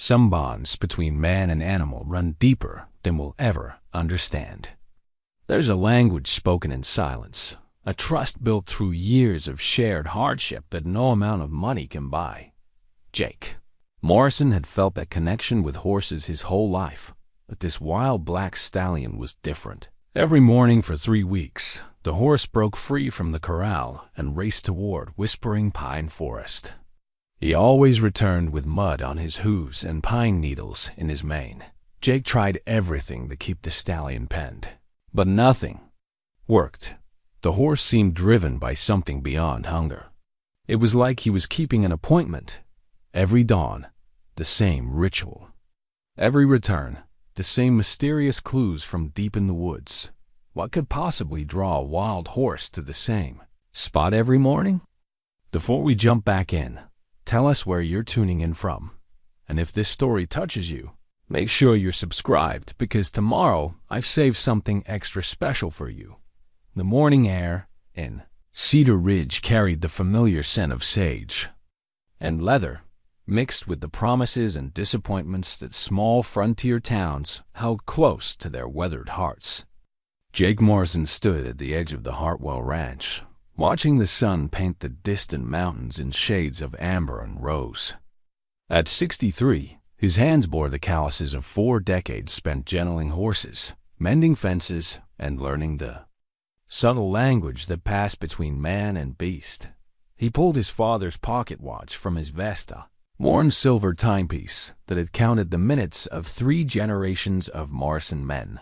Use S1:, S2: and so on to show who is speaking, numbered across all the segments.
S1: Some bonds between man and animal run deeper than we'll ever understand. There's a language spoken in silence, a trust built through years of shared hardship that no amount of money can buy. Jake Morrison had felt that connection with horses his whole life, but this wild black stallion was different. Every morning for 3 weeks, the horse broke free from the corral and raced toward Whispering Pine Forest. He always returned with mud on his hooves and pine needles in his mane. Jake tried everything to keep the stallion penned, but nothing worked. The horse seemed driven by something beyond hunger. It was like he was keeping an appointment. Every dawn, the same ritual. Every return, the same mysterious clues from deep in the woods. What could possibly draw a wild horse to the same spot every morning? Before we jump back in, tell us where you're tuning in from. And if this story touches you, make sure you're subscribed, because tomorrow I've saved something extra special for you. The morning air in Cedar Ridge carried the familiar scent of sage and leather, mixed with the promises and disappointments that small frontier towns held close to their weathered hearts. Jake Morrison stood at the edge of the Hartwell Ranch, watching the sun paint the distant mountains in shades of amber and rose. At 63, his hands bore the calluses of 4 decades spent gentling horses, mending fences, and learning the subtle language that passed between man and beast. He pulled his father's pocket watch from his vest, a worn silver timepiece that had counted the minutes of 3 generations of Morrison men.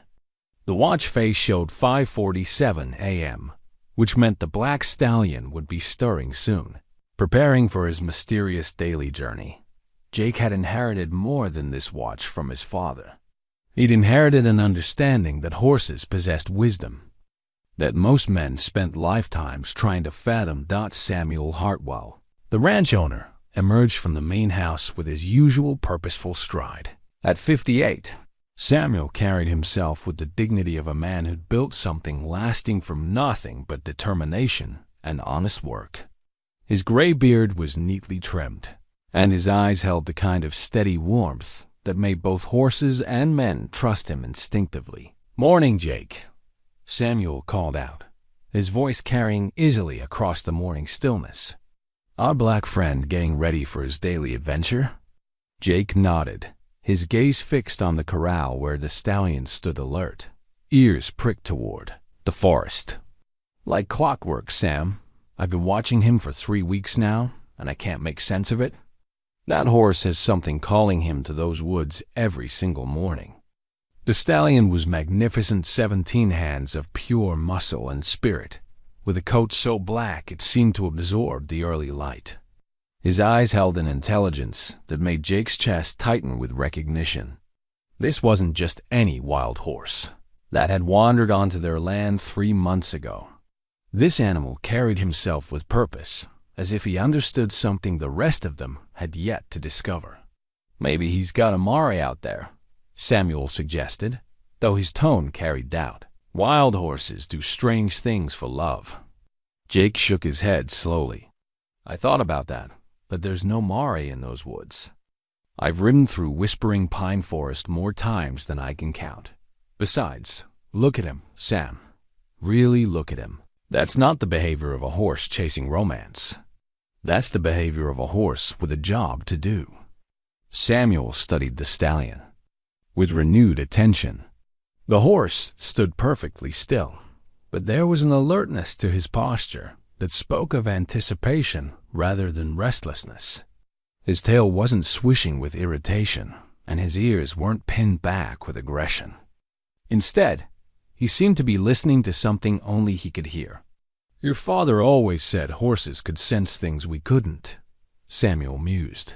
S1: The watch face showed 5:47 a.m., which meant the black stallion would be stirring soon, preparing for his mysterious daily journey. Jake had inherited more than this watch from his father. He'd inherited an understanding that horses possessed wisdom that most men spent lifetimes trying to fathom. Samuel Hartwell, the ranch owner, emerged from the main house with his usual purposeful stride. At 58, Samuel carried himself with the dignity of a man who'd built something lasting from nothing but determination and honest work. His gray beard was neatly trimmed, and his eyes held the kind of steady warmth that made both horses and men trust him instinctively. "Morning, Jake," Samuel called out, his voice carrying easily across the morning stillness. "Our black friend getting ready for his daily adventure?" Jake nodded, his gaze fixed on the corral where the stallion stood alert, ears pricked toward the forest. "Like clockwork, Sam. I've been watching him for 3 weeks now, and I can't make sense of it. That horse has something calling him to those woods every single morning." The stallion was magnificent 17 hands of pure muscle and spirit, with a coat so black it seemed to absorb the early light. His eyes held an intelligence that made Jake's chest tighten with recognition. This wasn't just any wild horse that had wandered onto their land 3 months ago. This animal carried himself with purpose, as if he understood something the rest of them had yet to discover. "Maybe he's got a Mari out there," Samuel suggested, though his tone carried doubt. "Wild horses do strange things for love." Jake shook his head slowly. "I thought about that, but there's no Mari in those woods. I've ridden through Whispering Pine Forest more times than I can count. Besides, look at him, Sam. Really look at him. That's not the behavior of a horse chasing romance. That's the behavior of a horse with a job to do." Samuel studied the stallion with renewed attention. The horse stood perfectly still, but there was an alertness to his posture that spoke of anticipation rather than restlessness. His tail wasn't swishing with irritation, and his ears weren't pinned back with aggression. Instead, he seemed to be listening to something only he could hear. "Your father always said horses could sense things we couldn't," Samuel mused.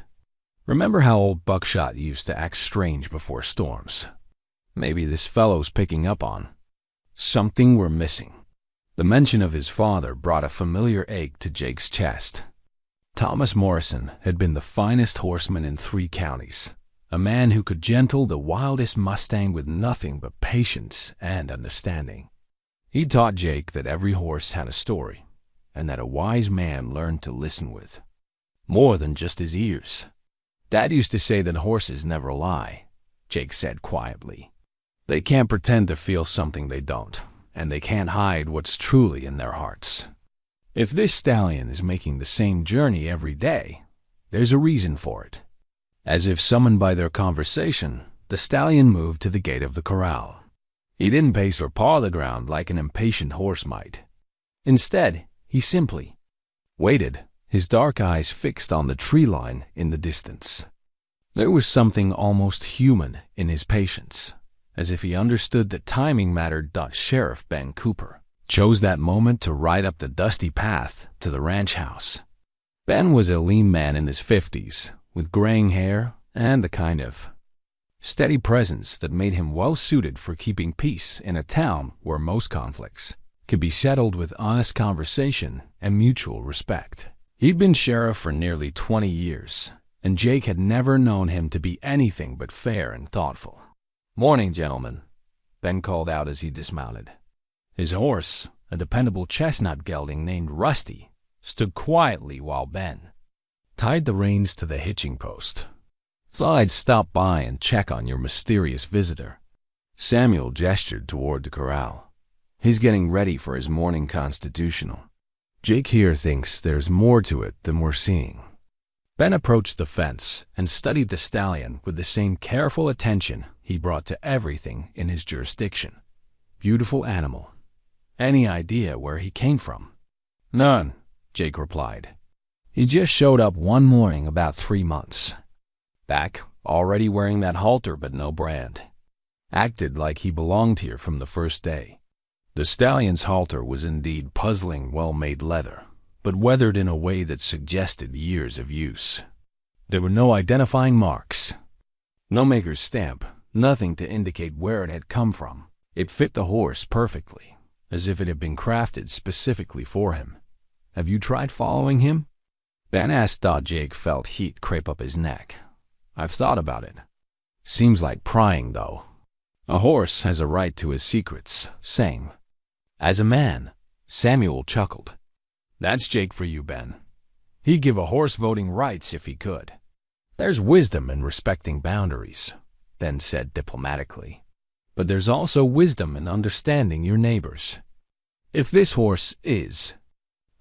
S1: "Remember how old Buckshot used to act strange before storms? Maybe this fellow's picking up on something we're missing." The mention of his father brought a familiar ache to Jake's chest. Thomas Morrison had been the finest horseman in 3 counties, a man who could gentle the wildest mustang with nothing but patience and understanding. He taught Jake that every horse had a story, and that a wise man learned to listen with more than just his ears. Dad used to say that horses never lie, Jake said quietly. They can't pretend to feel something they don't, and they can't hide what's truly in their hearts. If this stallion is making the same journey every day, there's a reason for it. As if summoned by their conversation, the stallion moved to the gate of the corral. He didn't pace or paw the ground like an impatient horse might. Instead, he simply waited, his dark eyes fixed on the tree line in the distance. There was something almost human in his patience, as if he understood that timing mattered. Sheriff Ben Cooper chose that moment to ride up the dusty path to the ranch house. Ben was a lean man in his 50s, with graying hair and the kind of steady presence that made him well-suited for keeping peace in a town where most conflicts could be settled with honest conversation and mutual respect. He'd been sheriff for nearly 20 years, and Jake had never known him to be anything but fair and thoughtful. "Morning, gentlemen," Ben called out as he dismounted. His horse, a dependable chestnut gelding named Rusty, stood quietly while Ben tied the reins to the hitching post. "Thought I'd stop by and check on your mysterious visitor." Samuel gestured toward the corral. "He's getting ready for his morning constitutional. Jake here thinks there's more to it than we're seeing." Ben approached the fence and studied the stallion with the same careful attention he brought to everything in his jurisdiction. Beautiful animal. Any idea where he came from? "None," Jake replied. "He just showed up one morning about 3 months back, already wearing that halter but no brand. Acted like he belonged here from the first day." The stallion's halter was indeed puzzling, well-made leather, but weathered in a way that suggested years of use. There were no identifying marks, no maker's stamp, nothing to indicate where it had come from. It fit the horse perfectly, as if it had been crafted specifically for him. "Have you tried following him?" Ben asked. Jake felt heat creep up his neck. "I've thought about it. Seems like prying, though. A horse has a right to his secrets, same as a man." Samuel chuckled. "That's Jake for you, Ben. He'd give a horse voting rights if he could." "There's wisdom in respecting boundaries," Ben said diplomatically. "But there's also wisdom in understanding your neighbors. If this horse is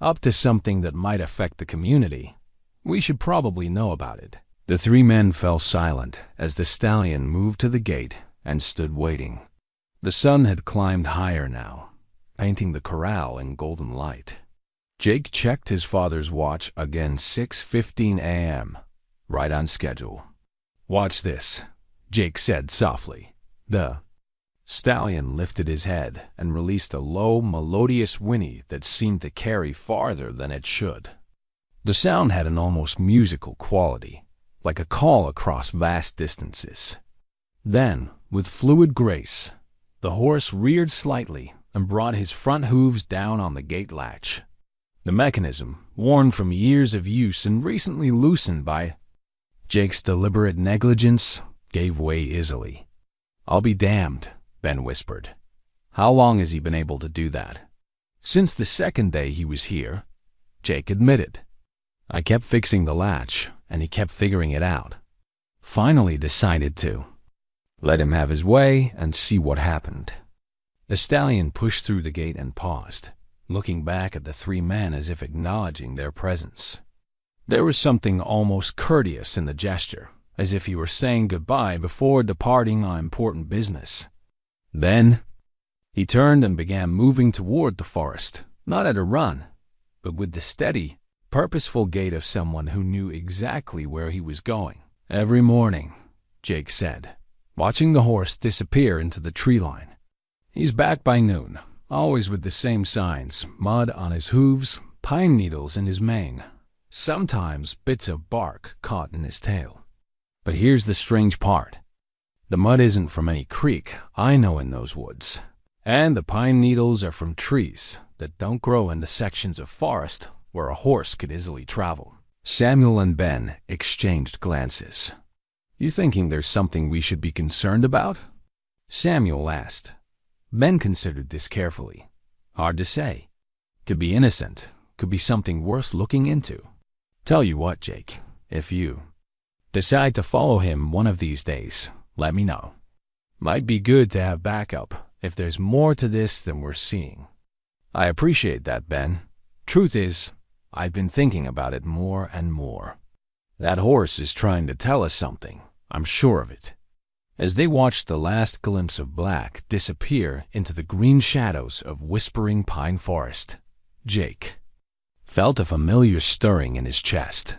S1: up to something that might affect the community, we should probably know about it." The 3 men fell silent as the stallion moved to the gate and stood waiting. The sun had climbed higher now, painting the corral in golden light. Jake checked his father's watch again. 6:15 a.m., right on schedule. "Watch this," Jake said softly. The stallion lifted his head and released a low, melodious whinny that seemed to carry farther than it should. The sound had an almost musical quality, like a call across vast distances. Then, with fluid grace, the horse reared slightly and brought his front hooves down on the gate latch. The mechanism, worn from years of use and recently loosened by Jake's deliberate negligence, gave way easily. "I'll be damned," Ben whispered. "How long has he been able to do that?" "Since the second day he was here," Jake admitted. "I kept fixing the latch, and he kept figuring it out. Finally decided to let him have his way and see what happened." The stallion pushed through the gate and paused, looking back at the 3 men as if acknowledging their presence. There was something almost courteous in the gesture, as if he were saying goodbye before departing on important business. Then he turned and began moving toward the forest, not at a run, but with the steady, purposeful gait of someone who knew exactly where he was going. "Every morning," Jake said, watching the horse disappear into the tree line. "He's back by noon, always with the same signs: mud on his hooves, pine needles in his mane, sometimes bits of bark caught in his tail. But here's the strange part. The mud isn't from any creek I know in those woods, and the pine needles are from trees that don't grow in the sections of forest where a horse could easily travel." Samuel and Ben exchanged glances. "You thinking there's something we should be concerned about?" Samuel asked. Ben considered this carefully. "Hard to say. Could be innocent, could be something worth looking into. Tell you what, Jake, if you Decide to follow him one of these days, let me know. Might be good to have backup if there's more to this than we're seeing. I appreciate that, Ben. Truth is, I've been thinking about it more and more. That horse is trying to tell us something, I'm sure of it. As they watched the last glimpse of black disappear into the green shadows of whispering pine forest, Jake felt a familiar stirring in his chest.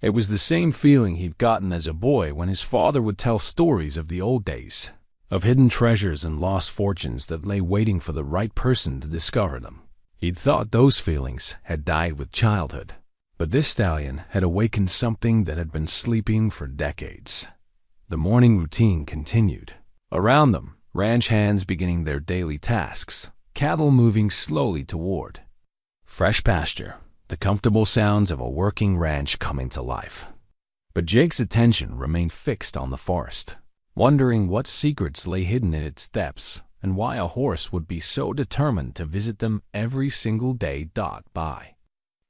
S1: It was the same feeling he'd gotten as a boy when his father would tell stories of the old days, of hidden treasures and lost fortunes that lay waiting for the right person to discover them. He'd thought those feelings had died with childhood, but this stallion had awakened something that had been sleeping for decades. The morning routine continued. Around them, ranch hands beginning their daily tasks, cattle moving slowly toward fresh pasture, the comfortable sounds of a working ranch coming to life. But Jake's attention remained fixed on the forest, wondering what secrets lay hidden in its depths and why a horse would be so determined to visit them every single day. By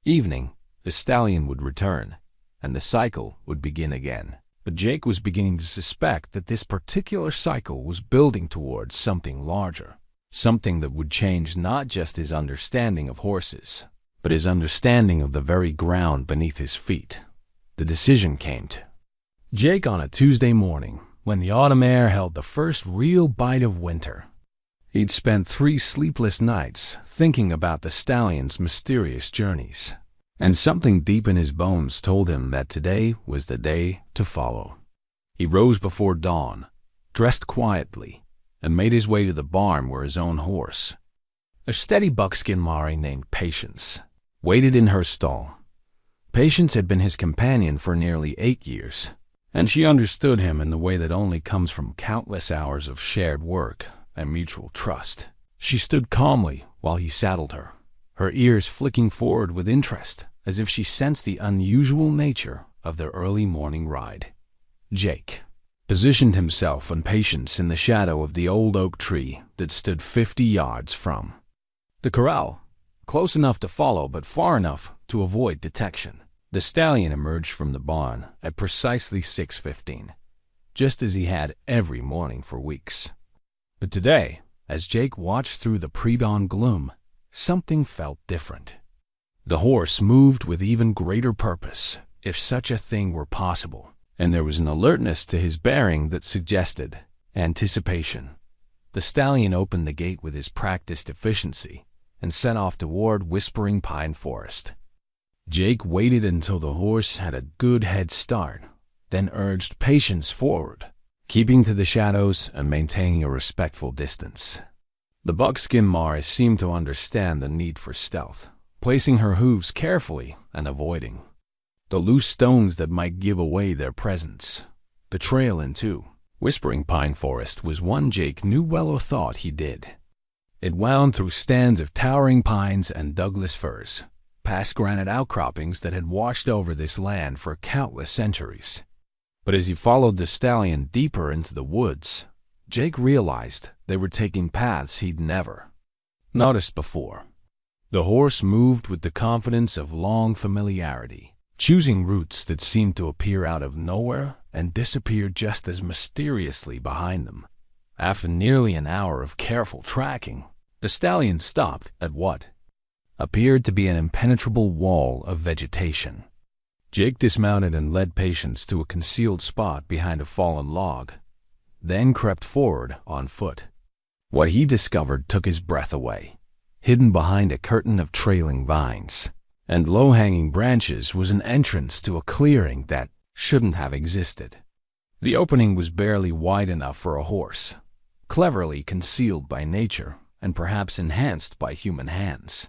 S1: evening, the stallion would return, and the cycle would begin again. But Jake was beginning to suspect that this particular cycle was building towards something larger, something that would change not just his understanding of horses, but his understanding of the very ground beneath his feet. The decision came to Jake on a Tuesday morning, when the autumn air held the first real bite of winter. He'd spent 3 sleepless nights thinking about the stallion's mysterious journeys, and something deep in his bones told him that today was the day to follow. He rose before dawn, dressed quietly, and made his way to the barn where his own horse, a steady buckskin mare named Patience, waited in her stall. Patience had been his companion for nearly 8 years, and she understood him in the way that only comes from countless hours of shared work and mutual trust. She stood calmly while he saddled her, her ears flicking forward with interest, as if she sensed the unusual nature of their early morning ride. Jake positioned himself and Patience in the shadow of the old oak tree that stood 50 yards from the corral, close enough to follow but far enough to avoid detection. The stallion emerged from the barn at precisely 6:15, just as he had every morning for weeks. But today, as Jake watched through the pre-dawn gloom, something felt different. The horse moved with even greater purpose, if such a thing were possible, and there was an alertness to his bearing that suggested anticipation. The stallion opened the gate with his practiced efficiency and set off toward whispering pine forest. Jake waited until the horse had a good head start, then urged Patience forward, keeping to the shadows and maintaining a respectful distance. The buckskin mare seemed to understand the need for stealth, placing her hooves carefully and avoiding the loose stones that might give away their presence. The trail into whispering pine forest was one Jake knew well or thought he did. It wound through stands of towering pines and Douglas firs, past granite outcroppings that had washed over this land for countless centuries. But as he followed the stallion deeper into the woods, Jake realized they were taking paths he'd never noticed before. The horse moved with the confidence of long familiarity, choosing routes that seemed to appear out of nowhere and disappear just as mysteriously behind them. After nearly an hour of careful tracking, the stallion stopped at what appeared to be an impenetrable wall of vegetation. Jake dismounted and led Patience to a concealed spot behind a fallen log, then crept forward on foot. What he discovered took his breath away. Hidden behind a curtain of trailing vines and low-hanging branches was an entrance to a clearing that shouldn't have existed. The opening was barely wide enough for a horse, cleverly concealed by nature and perhaps enhanced by human hands.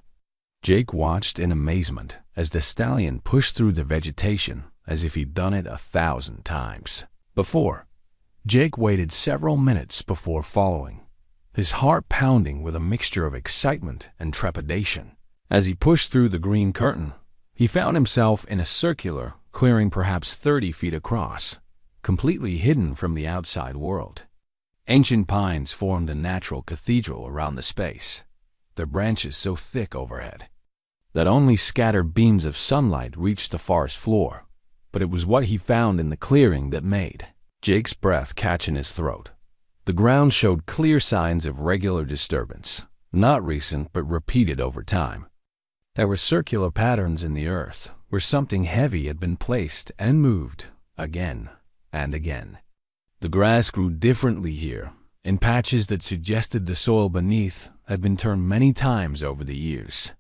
S1: Jake watched in amazement as the stallion pushed through the vegetation as if he'd done it 1,000 times before. Jake waited several minutes before following, his heart pounding with a mixture of excitement and trepidation. As he pushed through the green curtain, he found himself in a circular clearing perhaps 30 feet across, completely hidden from the outside world. Ancient pines formed a natural cathedral around the space, their branches so thick overhead that only scattered beams of sunlight reached the forest floor. but it was what he found in the clearing that made Jake's breath catch in his throat. The ground showed clear signs of regular disturbance, not recent but repeated over time. There were circular patterns in the earth where something heavy had been placed and moved again and again. The grass grew differently here, in patches that suggested the soil beneath had been turned many times over the years.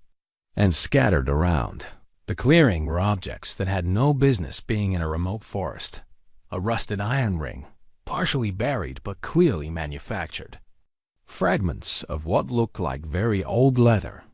S1: And scattered around the clearing were objects that had no business being in a remote forest. A rusted iron ring, partially buried but clearly manufactured. Fragments of what looked like very old leather.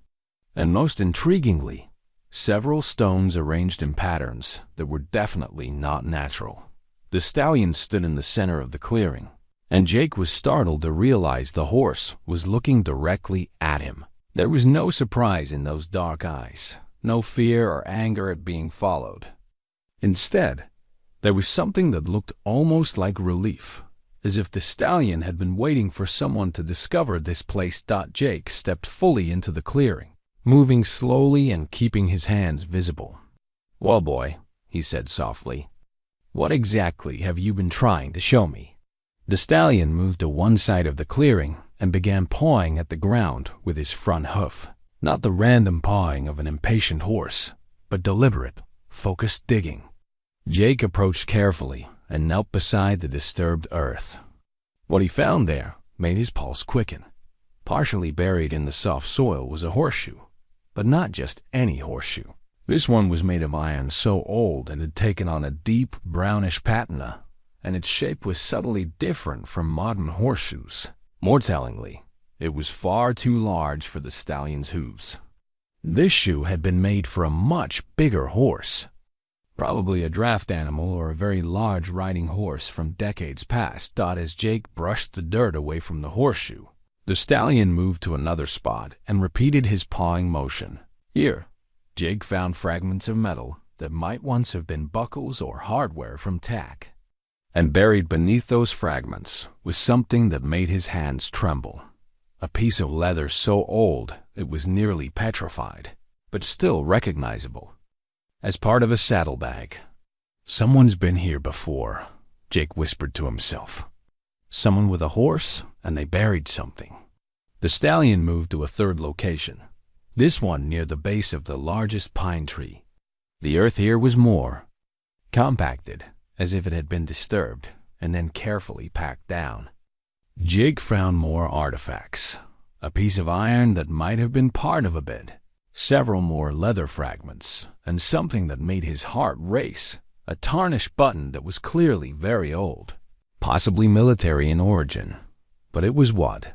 S1: And most intriguingly, several stones arranged in patterns that were definitely not natural. The stallion stood in the center of the clearing, and Jake was startled to realize the horse was looking directly at him. There was no surprise in those dark eyes, no fear or anger at being followed. Instead, there was something that looked almost like relief, as if the stallion had been waiting for someone to discover this place. Jake stepped fully into the clearing, moving slowly and keeping his hands visible. "Well, boy," he said softly, "what exactly have you been trying to show me?" The stallion moved to one side of the clearing and began pawing at the ground with his front hoof. Not the random pawing of an impatient horse, but deliberate, focused digging. Jake approached carefully and knelt beside the disturbed earth. What he found there made his pulse quicken. Partially buried in the soft soil was a horseshoe, but not just any horseshoe. This one was made of iron so old it had taken on a deep brownish patina, and its shape was subtly different from modern horseshoes. More tellingly, it was far too large for the stallion's hooves. This shoe had been made for a much bigger horse, probably a draft animal or a very large riding horse from decades past. As Jake brushed the dirt away from the horseshoe, the stallion moved to another spot and repeated his pawing motion. Here, Jake found fragments of metal that might once have been buckles or hardware from tack. And buried beneath those fragments was something that made his hands tremble. A piece of leather so old it was nearly petrified, but still recognizable. As part of a saddlebag. "Someone's been here before," Jake whispered to himself. "Someone with a horse, and they buried something." The stallion moved to a third location, this one near the base of the largest pine tree. The earth here was more compacted, as if it had been disturbed and then carefully packed down. Jake found more artifacts. A piece of iron that might have been part of a bed, several more leather fragments, and something that made his heart race, a tarnished button that was clearly very old, possibly military in origin. But it was what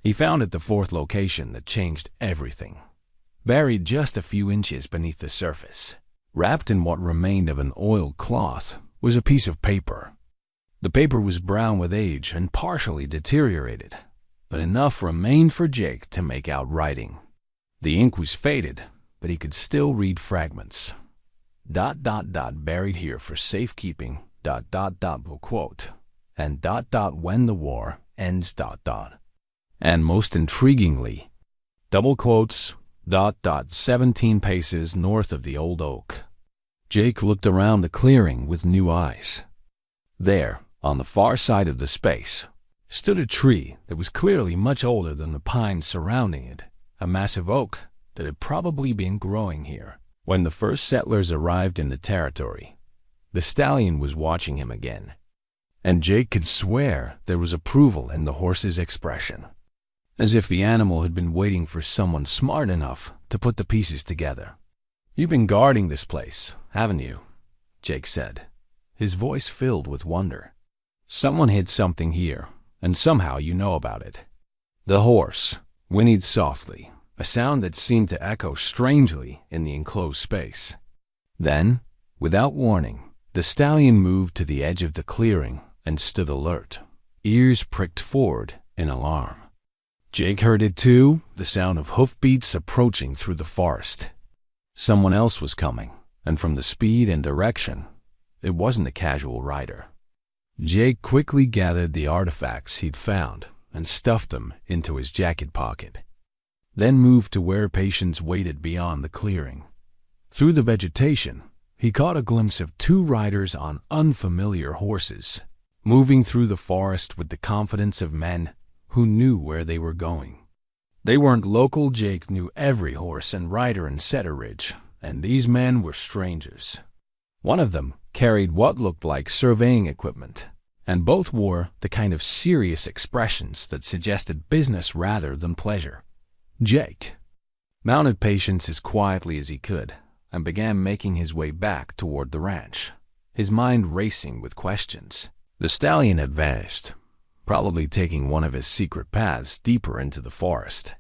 S1: he found at the fourth location that changed everything. Buried just a few inches beneath the surface, wrapped in what remained of an oiled cloth, was a piece of paper. The paper was brown with age and partially deteriorated, but enough remained for Jake to make out writing. The ink was faded, but he could still read fragments. Buried here for safekeeping, will quote, and when the war ends, And most intriguingly, double quotes, 17 paces north of the old oak. Jake looked around the clearing with new eyes. There, on the far side of the space, stood a tree that was clearly much older than the pines surrounding it, a massive oak that had probably been growing here when the first settlers arrived in the territory. The stallion was watching him again, and Jake could swear there was approval in the horse's expression, as if the animal had been waiting for someone smart enough to put the pieces together. "You've been guarding this place, haven't you?" Jake said, his voice filled with wonder. "Someone hid something here, and somehow you know about it." The horse whinnied softly, a sound that seemed to echo strangely in the enclosed space. Then, without warning, the stallion moved to the edge of the clearing and stood alert, ears pricked forward in alarm. Jake heard it too, the sound of hoofbeats approaching through the forest. Someone else was coming, and from the speed and direction, it wasn't a casual rider. Jake quickly gathered the artifacts he'd found and stuffed them into his jacket pocket, then moved to where patients waited beyond the clearing. Through the vegetation, he caught a glimpse of two riders on unfamiliar horses, moving through the forest with the confidence of men who knew where they were going. They weren't local. Jake knew every horse and rider in Cedar Ridge, and these men were strangers. One of them carried what looked like surveying equipment, and both wore the kind of serious expressions that suggested business rather than pleasure. Jake mounted Patience as quietly as he could and began making his way back toward the ranch, his mind racing with questions. The stallion had vanished, probably taking one of his secret paths deeper into the forest.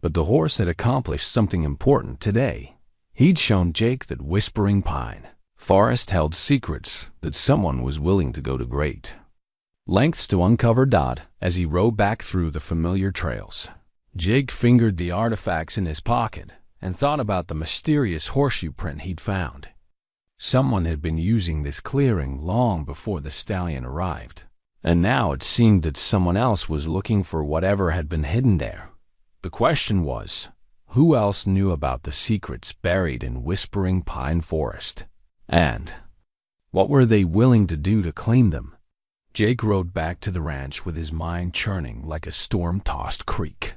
S1: But the horse had accomplished something important today. He'd shown Jake that Whispering Pine Forest held secrets that someone was willing to go to great lengths to uncover. As he rode back through the familiar trails, Jake fingered the artifacts in his pocket and thought about the mysterious horseshoe print he'd found. Someone had been using this clearing long before the stallion arrived, and now it seemed that someone else was looking for whatever had been hidden there. The question was, who else knew about the secrets buried in Whispering Pine Forest? And what were they willing to do to claim them? Jake rode back to the ranch with his mind churning like a storm-tossed creek.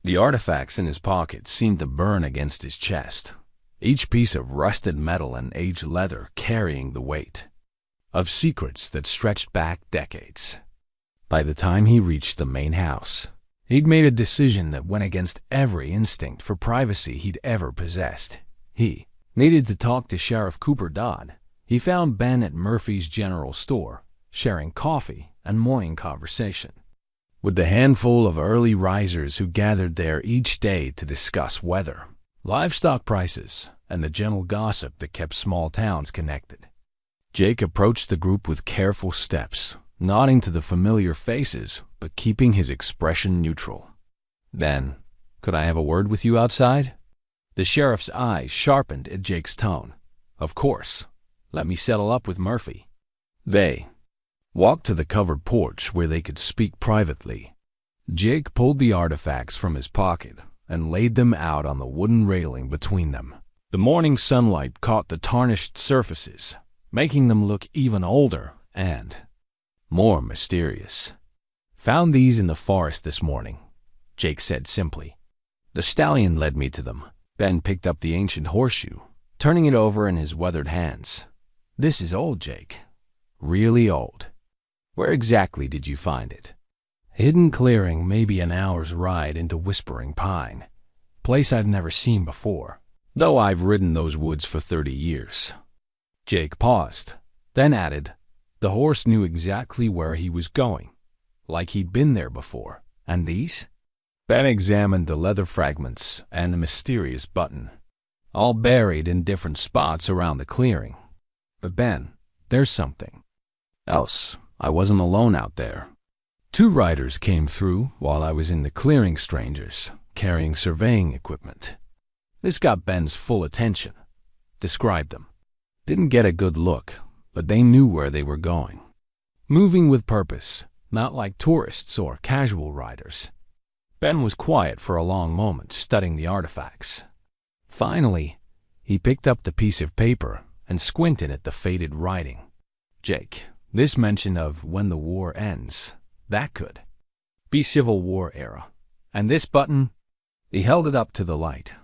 S1: The artifacts in his pocket seemed to burn against his chest, each piece of rusted metal and aged leather carrying the weight of secrets that stretched back decades. By the time he reached the main house, he'd made a decision that went against every instinct for privacy he'd ever possessed. He needed to talk to Sheriff Cooper Dodd. He found Ben at Murphy's General Store, sharing coffee and morning conversation with the handful of early risers who gathered there each day to discuss weather, livestock prices, and the gentle gossip that kept small towns connected. Jake approached the group with careful steps, nodding to the familiar faces, but keeping his expression neutral. "Ben, could I have a word with you outside?" The sheriff's eyes sharpened at Jake's tone. "Of course. Let me settle up with Murphy." They walked to the covered porch where they could speak privately. Jake pulled the artifacts from his pocket and laid them out on the wooden railing between them. The morning sunlight caught the tarnished surfaces, making them look even older and more mysterious. "Found these in the forest this morning," Jake said simply. "The stallion led me to them." Ben picked up the ancient horseshoe, turning it over in his weathered hands. "This is old, Jake. Really old. Where exactly did you find it?" "Hidden clearing, maybe an hour's ride into Whispering Pine. Place I've never seen before, though I've ridden those woods for 30 years. Jake paused, then added, "The horse knew exactly where he was going, like he'd been there before. And these?" Ben examined the leather fragments and the mysterious button, all buried in different spots around the clearing. "But Ben, there's something else. I wasn't alone out there. 2 riders came through while I was in the clearing, strangers, carrying surveying equipment." This got Ben's full attention. "Describe them." "Didn't get a good look, but they knew where they were going. Moving with purpose, not like tourists or casual riders." Ben was quiet for a long moment, studying the artifacts. Finally, he picked up the piece of paper and squinted at the faded writing. "Jake, this mention of when the war ends, that could be Civil War era. And this button," he held it up to the light.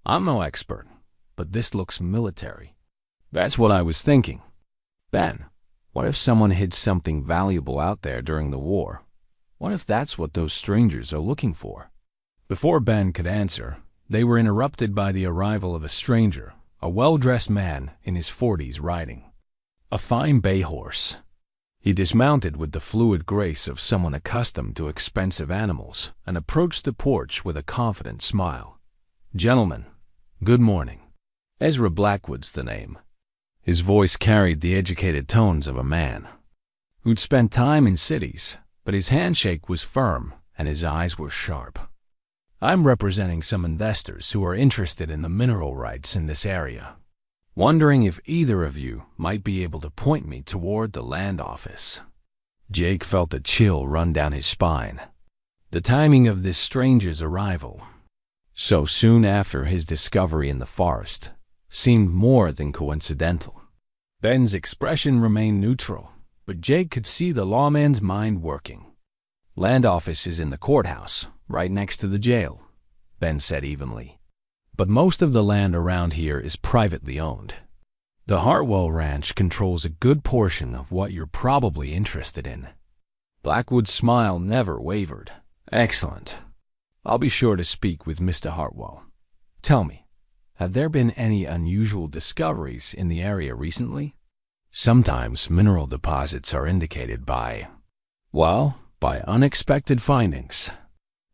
S1: "I'm no expert, but this looks military." "That's what I was thinking. Ben, what if someone hid something valuable out there during the war? What if that's what those strangers are looking for?" Before Ben could answer, they were interrupted by the arrival of a stranger, a well-dressed man in his 40s riding a fine bay horse. He dismounted with the fluid grace of someone accustomed to expensive animals and approached the porch with a confident smile. "Gentlemen, good morning." Ezra Blackwood's the name. His voice carried the educated tones of a man who'd spent time in cities, but his handshake was firm and his eyes were sharp. "I'm representing some investors who are interested in the mineral rights in this area. Wondering if either of you might be able to point me toward the land office." Jake felt a chill run down his spine. The timing of this stranger's arrival, so soon after his discovery in the forest, seemed more than coincidental. Ben's expression remained neutral, but Jake could see the lawman's mind working. Land office is in the courthouse, right next to the jail, Ben said evenly. But most of the land around here is privately owned. The Hartwell Ranch controls a good portion of what you're probably interested in. Blackwood's smile never wavered. Excellent. I'll be sure to speak with Mr. Hartwell. Tell me, have there been any unusual discoveries in the area recently? Sometimes mineral deposits are indicated by unexpected findings.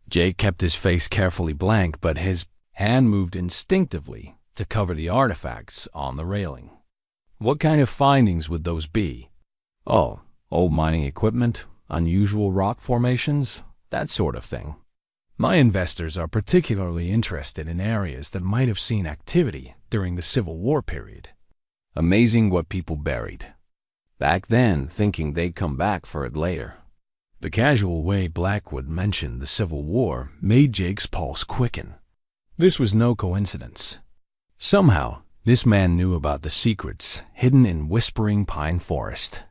S1: Jake kept his face carefully blank, but his hand moved instinctively to cover the artifacts on the railing. What kind of findings would those be? Oh, old mining equipment, unusual rock formations, that sort of thing. My investors are particularly interested in areas that might have seen activity during the Civil War period. Amazing what people buried back then, thinking they'd come back for it later. The casual way Blackwood mentioned the Civil War made Jake's pulse quicken. This was no coincidence. Somehow, this man knew about the secrets hidden in Whispering Pine Forest.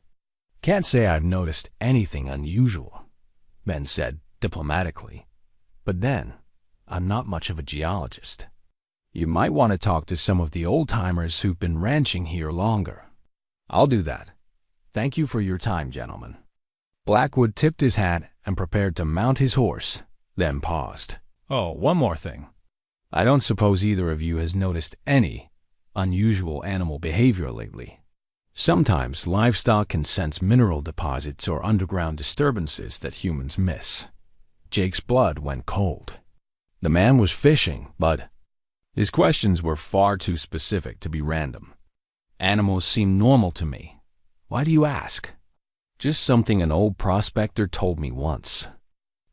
S1: Can't say I've noticed anything unusual, Ben said diplomatically. But then, I'm not much of a geologist. You might want to talk to some of the old-timers who've been ranching here longer. I'll do that. Thank you for your time, gentlemen. Blackwood tipped his hat and prepared to mount his horse, then paused. Oh, one more thing. I don't suppose either of you has noticed any unusual animal behavior lately. Sometimes livestock can sense mineral deposits or underground disturbances that humans miss. Jake's blood went cold. The man was fishing, but his questions were far too specific to be random. Animals seem normal to me. Why do you ask? Just something an old prospector told me once.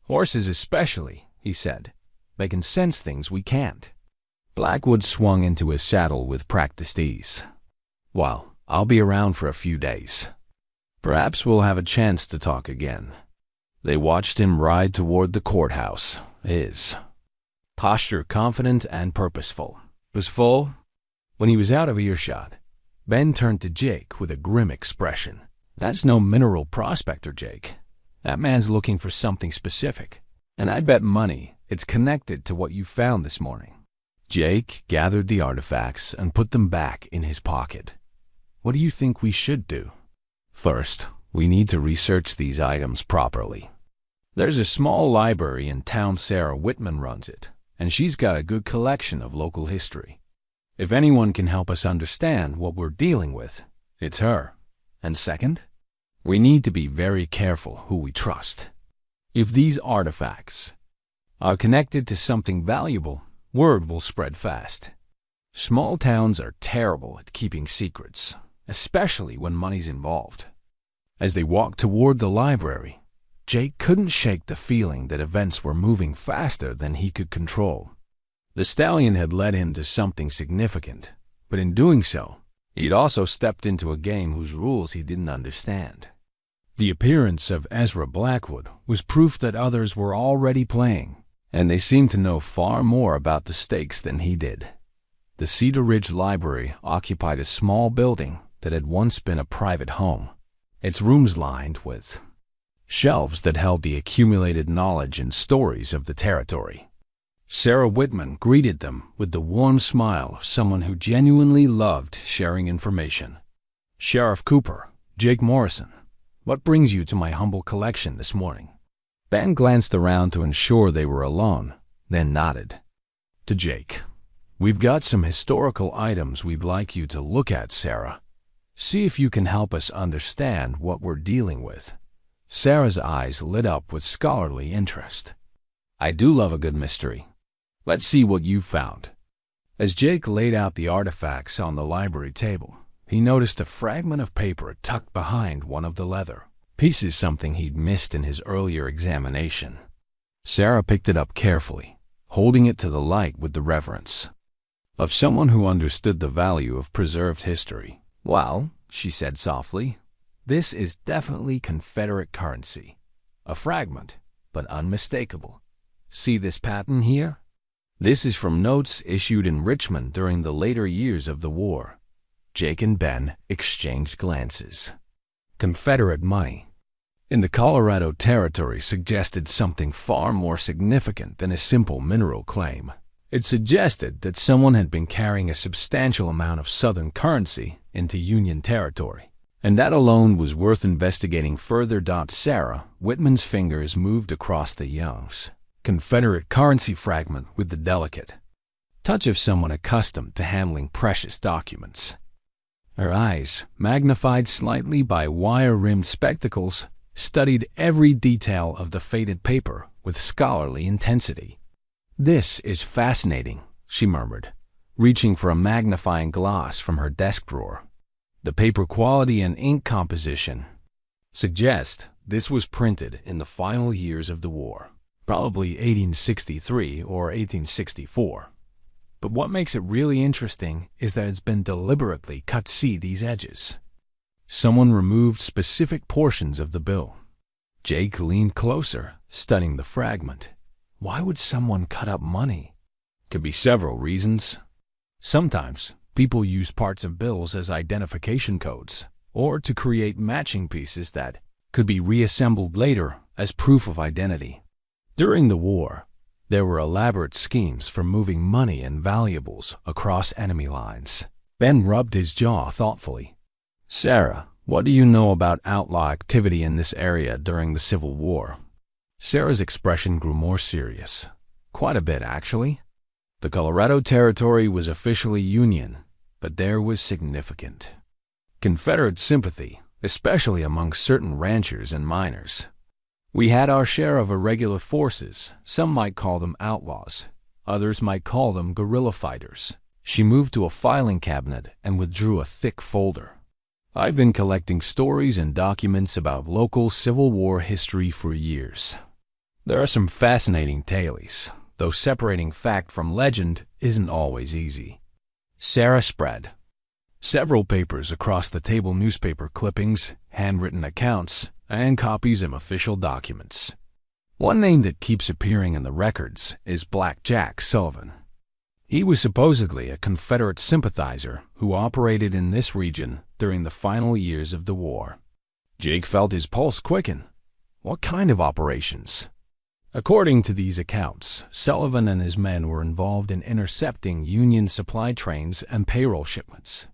S1: Horses especially, he said. They can sense things we can't. Blackwood swung into his saddle with practiced ease. Well, I'll be around for a few days. Perhaps we'll have a chance to talk again. They watched him ride toward the courthouse, his posture confident and purposeful. Was full. When he was out of earshot, Ben turned to Jake with a grim expression. That's no mineral prospector, Jake. That man's looking for something specific, and I'd bet money it's connected to what you found this morning. Jake gathered the artifacts and put them back in his pocket. What do you think we should do? First, we need to research these items properly. There's a small library in town. Sarah Whitman runs it, and she's got a good collection of local history. If anyone can help us understand what we're dealing with, it's her. And second, we need to be very careful who we trust. If these artifacts are connected to something valuable, word will spread fast. Small towns are terrible at keeping secrets, especially when money's involved. As they walked toward the library, Jake couldn't shake the feeling that events were moving faster than he could control. The Stallion had led him to something significant, but in doing so, he'd also stepped into a game whose rules he didn't understand. The appearance of Ezra Blackwood was proof that others were already playing, and they seemed to know far more about the stakes than he did. The Cedar Ridge Library occupied a small building that had once been a private home, its rooms lined with shelves that held the accumulated knowledge and stories of the territory. Sarah Whitman greeted them with the warm smile of someone who genuinely loved sharing information. Sheriff Cooper, Jake Morrison, what brings you to my humble collection this morning? Ben glanced around to ensure they were alone, then nodded. To Jake, we've got some historical items we'd like you to look at, Sarah. See if you can help us understand what we're dealing with. Sarah's eyes lit up with scholarly interest. I do love a good mystery. Let's see what you found. As Jake laid out the artifacts on the library table, he noticed a fragment of paper tucked behind one of the leather pieces, something he'd missed in his earlier examination. Sarah picked it up carefully, holding it to the light with the reverence of someone who understood the value of preserved history. Well, she said softly, this is definitely Confederate currency. A fragment, but unmistakable. See this pattern here? This is from notes issued in Richmond during the later years of the war. Jake and Ben exchanged glances. Confederate money in the Colorado Territory suggested something far more significant than a simple mineral claim. It suggested that someone had been carrying a substantial amount of Southern currency into Union territory, and that alone was worth investigating further. Sarah Whitman's fingers moved across the Young's Confederate currency fragment with the delicate touch of someone accustomed to handling precious documents. Her eyes, magnified slightly by wire-rimmed spectacles, studied every detail of the faded paper with scholarly intensity. "This is fascinating," she murmured, reaching for a magnifying glass from her desk drawer. "The paper quality and ink composition suggest this was printed in the final years of the war, probably 1863 or 1864. But what makes it really interesting is that it's been deliberately cut. See these edges? Someone removed specific portions of the bill." Jake leaned closer, studying the fragment. Why would someone cut up money? Could be several reasons. Sometimes people use parts of bills as identification codes, or to create matching pieces that could be reassembled later as proof of identity. During the war, there were elaborate schemes for moving money and valuables across enemy lines. Ben rubbed his jaw thoughtfully. "Sarah, what do you know about outlaw activity in this area during the Civil War?" Sarah's expression grew more serious. "Quite a bit, actually. The Colorado Territory was officially Union, but there was significant Confederate sympathy, especially among certain ranchers and miners. We had our share of irregular forces. Some might call them outlaws. Others might call them guerrilla fighters." She moved to a filing cabinet and withdrew a thick folder. "I've been collecting stories and documents about local Civil War history for years. There are some fascinating tales, though separating fact from legend isn't always easy." Sarah spread several papers across the table: newspaper clippings, handwritten accounts, and copies of official documents. One name that keeps appearing in the records is Black Jack Sullivan. He was supposedly a Confederate sympathizer who operated in this region during the final years of the war. Jake felt his pulse quicken. What kind of operations? According to these accounts, Sullivan and his men were involved in intercepting Union supply trains and payroll shipments.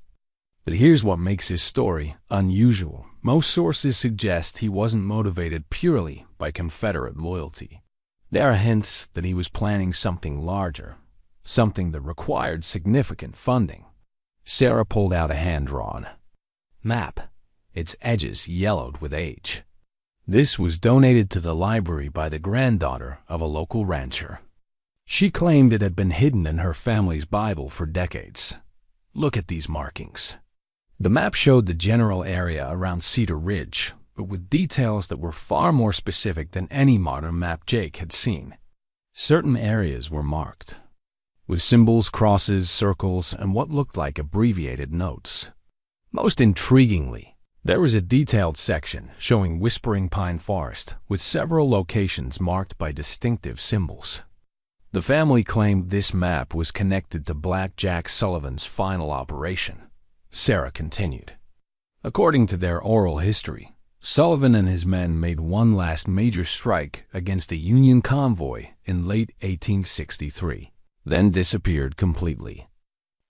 S1: But here's what makes his story unusual. Most sources suggest he wasn't motivated purely by Confederate loyalty. There are hints that he was planning something larger, something that required significant funding. Sarah pulled out a hand-drawn map, its edges yellowed with age. This was donated to the library by the granddaughter of a local rancher. She claimed it had been hidden in her family's Bible for decades. Look at these markings. The map showed the general area around Cedar Ridge, but with details that were far more specific than any modern map Jake had seen. Certain areas were marked with symbols, crosses, circles, and what looked like abbreviated notes. Most intriguingly, there was a detailed section showing Whispering Pine Forest with several locations marked by distinctive symbols. The family claimed this map was connected to Black Jack Sullivan's final operation. Sarah continued. According to their oral history, Sullivan and his men made one last major strike against a Union convoy in late 1863, then disappeared completely.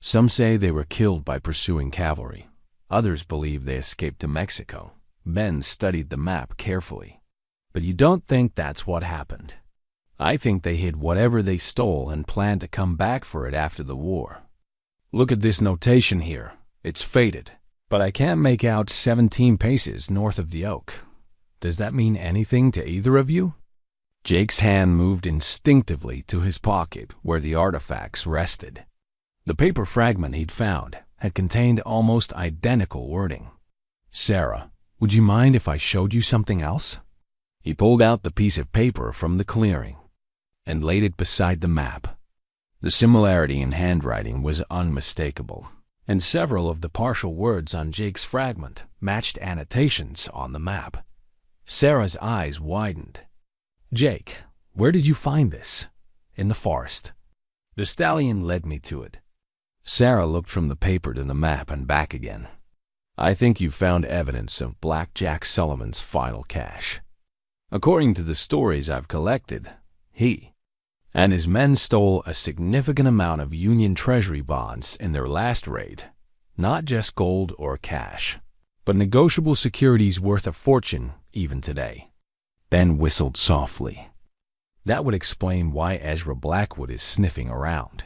S1: Some say they were killed by pursuing cavalry. Others believe they escaped to Mexico. Ben studied the map carefully. But you don't think that's what happened. I think they hid whatever they stole and planned to come back for it after the war. Look at this notation here. It's faded, but I can't make out 17 paces north of the oak. Does that mean anything to either of you? Jake's hand moved instinctively to his pocket where the artifacts rested. The paper fragment he'd found had contained almost identical wording. "Sarah, would you mind if I showed you something else?" He pulled out the piece of paper from the clearing and laid it beside the map. The similarity in handwriting was unmistakable, and several of the partial words on Jake's fragment matched annotations on the map. Sarah's eyes widened. "Jake, where did you find this?" "In the forest." The stallion led me to it. Sarah looked from the paper to the map and back again. I think you found evidence of Black Jack Sullivan's final cache. According to the stories I've collected, he and his men stole a significant amount of Union Treasury bonds in their last raid. Not just gold or cash, but negotiable securities worth a fortune even today. Ben whistled softly. That would explain why Ezra Blackwood is sniffing around.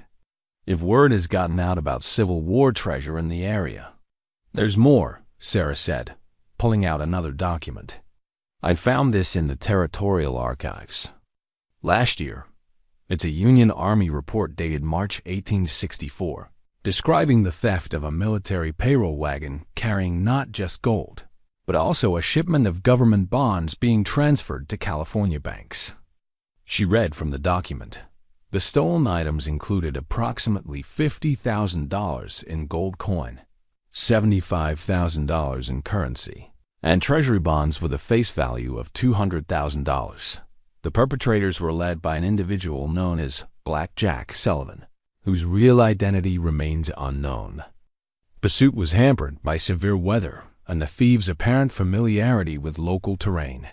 S1: If word has gotten out about Civil War treasure in the area. There's more, Sarah said, pulling out another document. I found this in the Territorial Archives. Last year, it's a Union Army report dated March 1864, describing the theft of a military payroll wagon carrying not just gold, but also a shipment of government bonds being transferred to California banks. She read from the document. The stolen items included approximately $50,000 in gold coin, $75,000 in currency, and treasury bonds with a face value of $200,000. The perpetrators were led by an individual known as Black Jack Sullivan, whose real identity remains unknown. Pursuit was hampered by severe weather and the thieves' apparent familiarity with local terrain.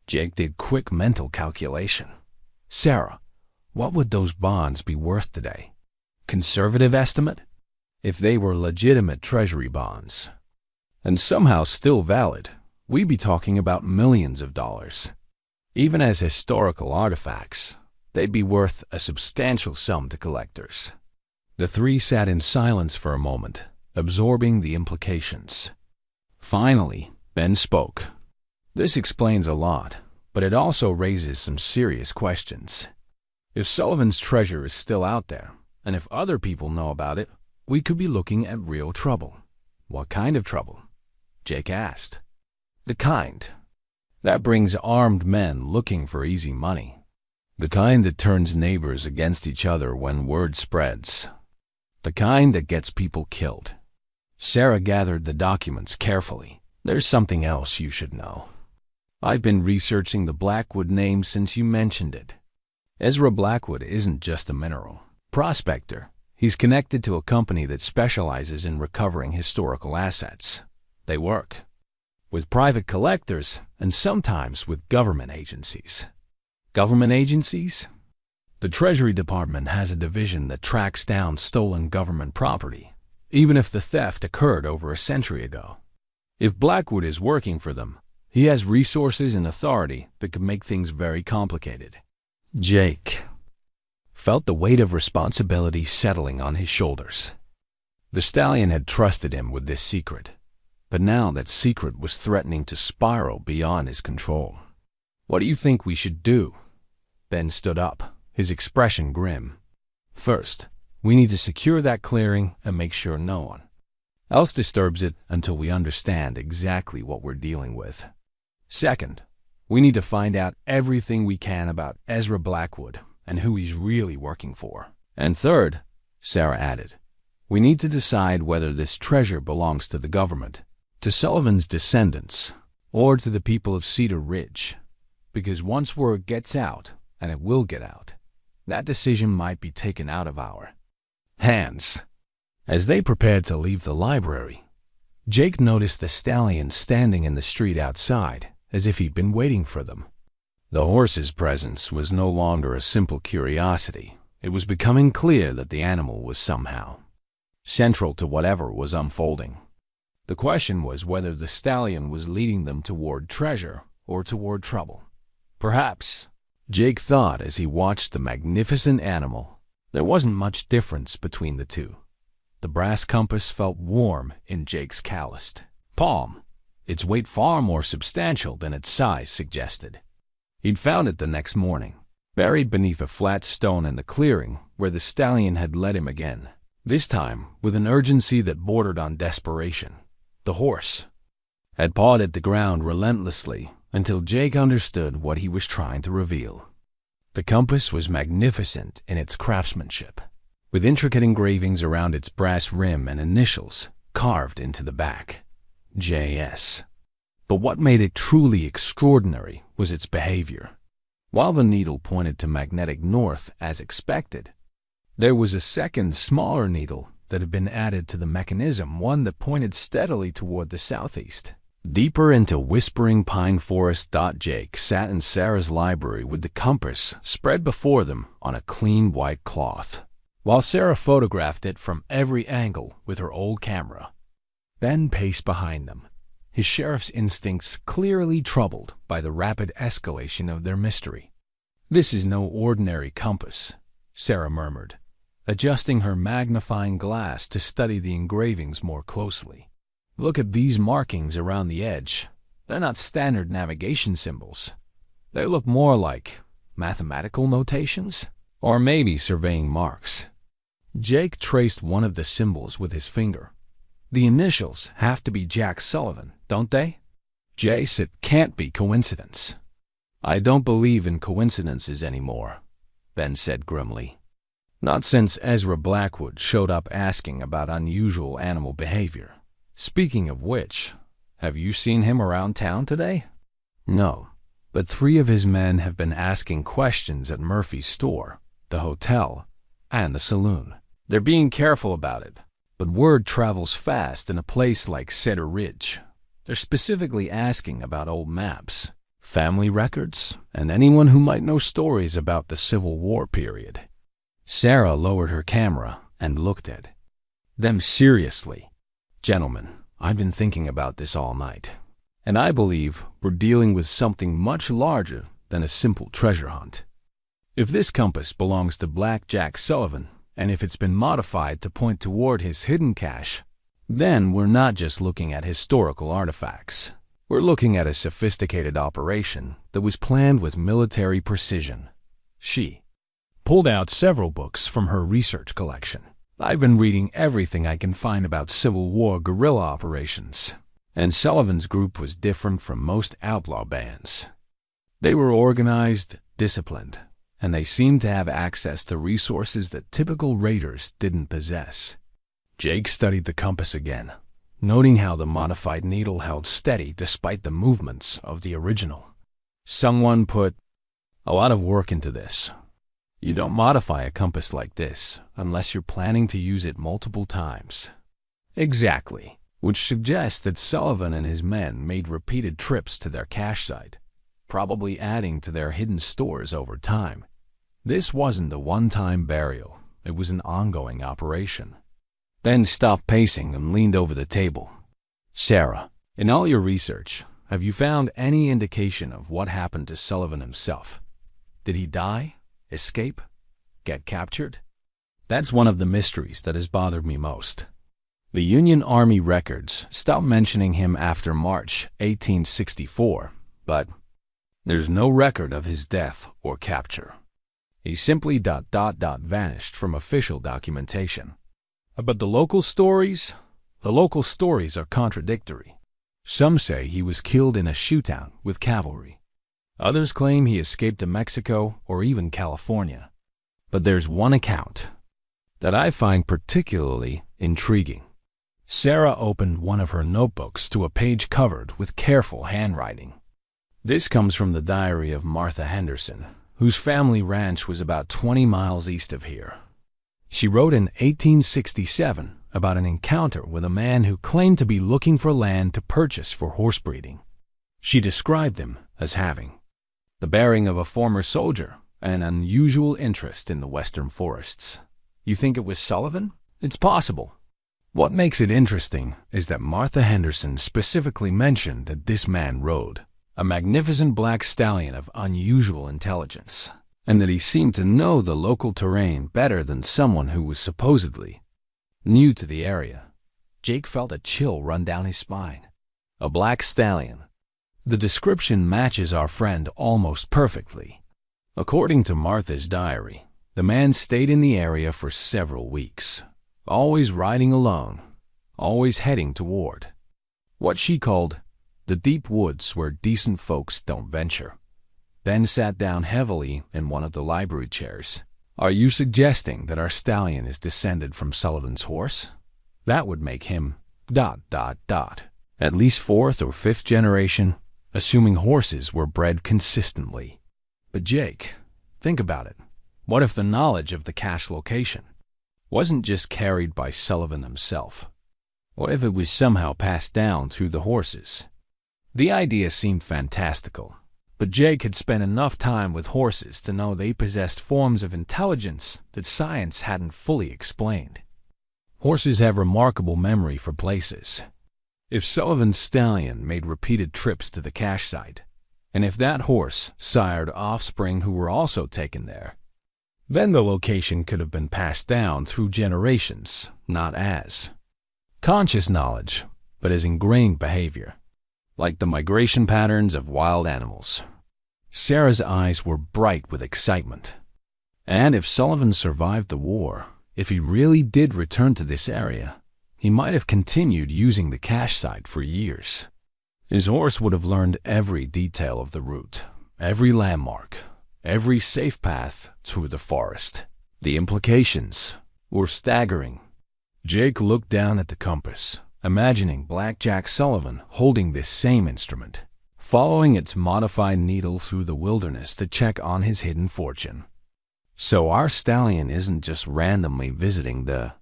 S1: Jake did quick mental calculation. Sarah, what would those bonds be worth today? Conservative estimate? If they were legitimate treasury bonds, and somehow still valid, we'd be talking about millions of dollars. Even as historical artifacts, they'd be worth a substantial sum to collectors. The three sat in silence for a moment, absorbing the implications. Finally, Ben spoke. This explains a lot, but it also raises some serious questions. If Sullivan's treasure is still out there, and if other people know about it, we could be looking at real trouble. What kind of trouble? Jake asked. The kind that brings armed men looking for easy money. The kind that turns neighbors against each other when word spreads. The kind that gets people killed. Sarah gathered the documents carefully. There's something else you should know. I've been researching the Blackwood name since you mentioned it. Ezra Blackwood isn't just a mineral prospector. He's connected to a company that specializes in recovering historical assets. They work with private collectors and sometimes with government agencies. Government agencies? The Treasury Department has a division that tracks down stolen government property, even if the theft occurred over a century ago. If Blackwood is working for them, he has resources and authority that could make things very complicated. Jake felt the weight of responsibility settling on his shoulders. The stallion had trusted him with this secret, but now that secret was threatening to spiral beyond his control. What do you think we should do? Ben stood up, his expression grim. First, we need to secure that clearing and make sure no one else disturbs it until we understand exactly what we're dealing with. Second, we need to find out everything we can about Ezra Blackwood and who he's really working for. And third, Sarah added, we need to decide whether this treasure belongs to the government, to Sullivan's descendants, or to the people of Cedar Ridge. Because once word gets out, and it will get out, that decision might be taken out of our hands. As they prepared to leave the library, Jake noticed the stallion standing in the street outside, as if he'd been waiting for them. The horse's presence was no longer a simple curiosity. It was becoming clear that the animal was somehow central to whatever was unfolding. The question was whether the stallion was leading them toward treasure or toward trouble. Perhaps, Jake thought as he watched the magnificent animal, there wasn't much difference between the two. The brass compass felt warm in Jake's calloused palm, its weight far more substantial than its size suggested. He'd found it the next morning, buried beneath a flat stone in the clearing where the stallion had led him again, this time with an urgency that bordered on desperation. The horse had pawed at the ground relentlessly until Jake understood what he was trying to reveal. The compass was magnificent in its craftsmanship, with intricate engravings around its brass rim and initials carved into the back, J.S. But what made it truly extraordinary was its behavior. While the needle pointed to magnetic north as expected, There was a second, smaller needle that had been added to the mechanism, one that pointed steadily toward the southeast. Deeper into whispering pine forest. Jake sat in Sarah's library with the compass spread before them on a clean white cloth, while Sarah photographed it from every angle with her old camera. Ben paced behind them, his sheriff's instincts clearly troubled by the rapid escalation of their mystery. "This is no ordinary compass," Sarah murmured, adjusting her magnifying glass to study the engravings more closely. "Look at these markings around the edge. They're not standard navigation symbols. They look more like mathematical notations, or maybe surveying marks." Jake traced one of the symbols with his finger. "The initials have to be Jack Sullivan, don't they?" "Jace, it can't be coincidence." "I don't believe in coincidences anymore," Ben said grimly. "Not since Ezra Blackwood showed up asking about unusual animal behavior. Speaking of which, have you seen him around town today?" "No, but 3 of his men have been asking questions at Murphy's store, the hotel, and the saloon. They're being careful about it, but word travels fast in a place like Cedar Ridge. They're specifically asking about old maps, family records, and anyone who might know stories about the Civil War period." Sarah lowered her camera and looked at them seriously. "Gentlemen, I've been thinking about this all night, and I believe we're dealing with something much larger than a simple treasure hunt. If this compass belongs to Black Jack Sullivan, and if it's been modified to point toward his hidden cache, then we're not just looking at historical artifacts. We're looking at a sophisticated operation that was planned with military precision." She pulled out several books from her research collection. "I've been reading everything I can find about Civil War guerrilla operations, and Sullivan's group was different from most outlaw bands. They were organized, disciplined, and they seemed to have access to resources that typical raiders didn't possess." Jake studied the compass again, noting how the modified needle held steady despite the movements of the original. "Someone put a lot of work into this. You don't modify a compass like this unless you're planning to use it multiple times." "Exactly, which suggests that Sullivan and his men made repeated trips to their cache site, probably adding to their hidden stores over time. This wasn't a one-time burial, it was an ongoing operation." Ben stopped pacing and leaned over the table. "Sarah, in all your research, have you found any indication of what happened to Sullivan himself? Did he die, escape, get captured? That's one of the mysteries that has bothered me most. The Union Army records stopped mentioning him after March 1864, but there's no record of his death or capture. He simply vanished from official documentation. But the local stories are contradictory. Some say he was killed in a shootout with cavalry. Others claim he escaped to Mexico or even California. But there's one account that I find particularly intriguing." Sarah opened one of her notebooks to a page covered with careful handwriting. "This comes from the diary of Martha Henderson, whose family ranch was about 20 miles east of here. She wrote in 1867 about an encounter with a man who claimed to be looking for land to purchase for horse breeding. She described him as having the bearing of a former soldier and an unusual interest in the western forests. You think it was Sullivan? It's possible. What makes it interesting is that Martha Henderson specifically mentioned that this man rode a magnificent black stallion of unusual intelligence, and that he seemed to know the local terrain better than someone who was supposedly new to the area." Jake felt a chill run down his spine. A black stallion. The description matches our friend almost perfectly. According to Martha's diary, the man stayed in the area for several weeks, always riding alone, always heading toward what she called the deep woods where decent folks don't venture. Ben sat down heavily in one of the library chairs. "Are you suggesting that our stallion is descended from Sullivan's horse? That would make him ... at least 4th or 5th generation, assuming horses were bred consistently." "But Jake, think about it. What if the knowledge of the cache location wasn't just carried by Sullivan himself? What if it was somehow passed down through the horses? The idea seemed fantastical, but Jake had spent enough time with horses to know they possessed forms of intelligence that science hadn't fully explained. Horses have remarkable memory for places. If Sullivan's stallion made repeated trips to the cache site, and if that horse sired offspring who were also taken there, then the location could have been passed down through generations, not as conscious knowledge, but as ingrained behavior, like the migration patterns of wild animals. Sarah's eyes were bright with excitement. And if Sullivan survived the war, if he really did return to this area, he might have continued using the cache site for years. His horse would have learned every detail of the route, every landmark, every safe path through the forest. The implications were staggering. Jake looked down at the compass, imagining Blackjack Sullivan holding this same instrument, following its modified needle through the wilderness to check on his hidden fortune. So our stallion isn't just randomly visiting the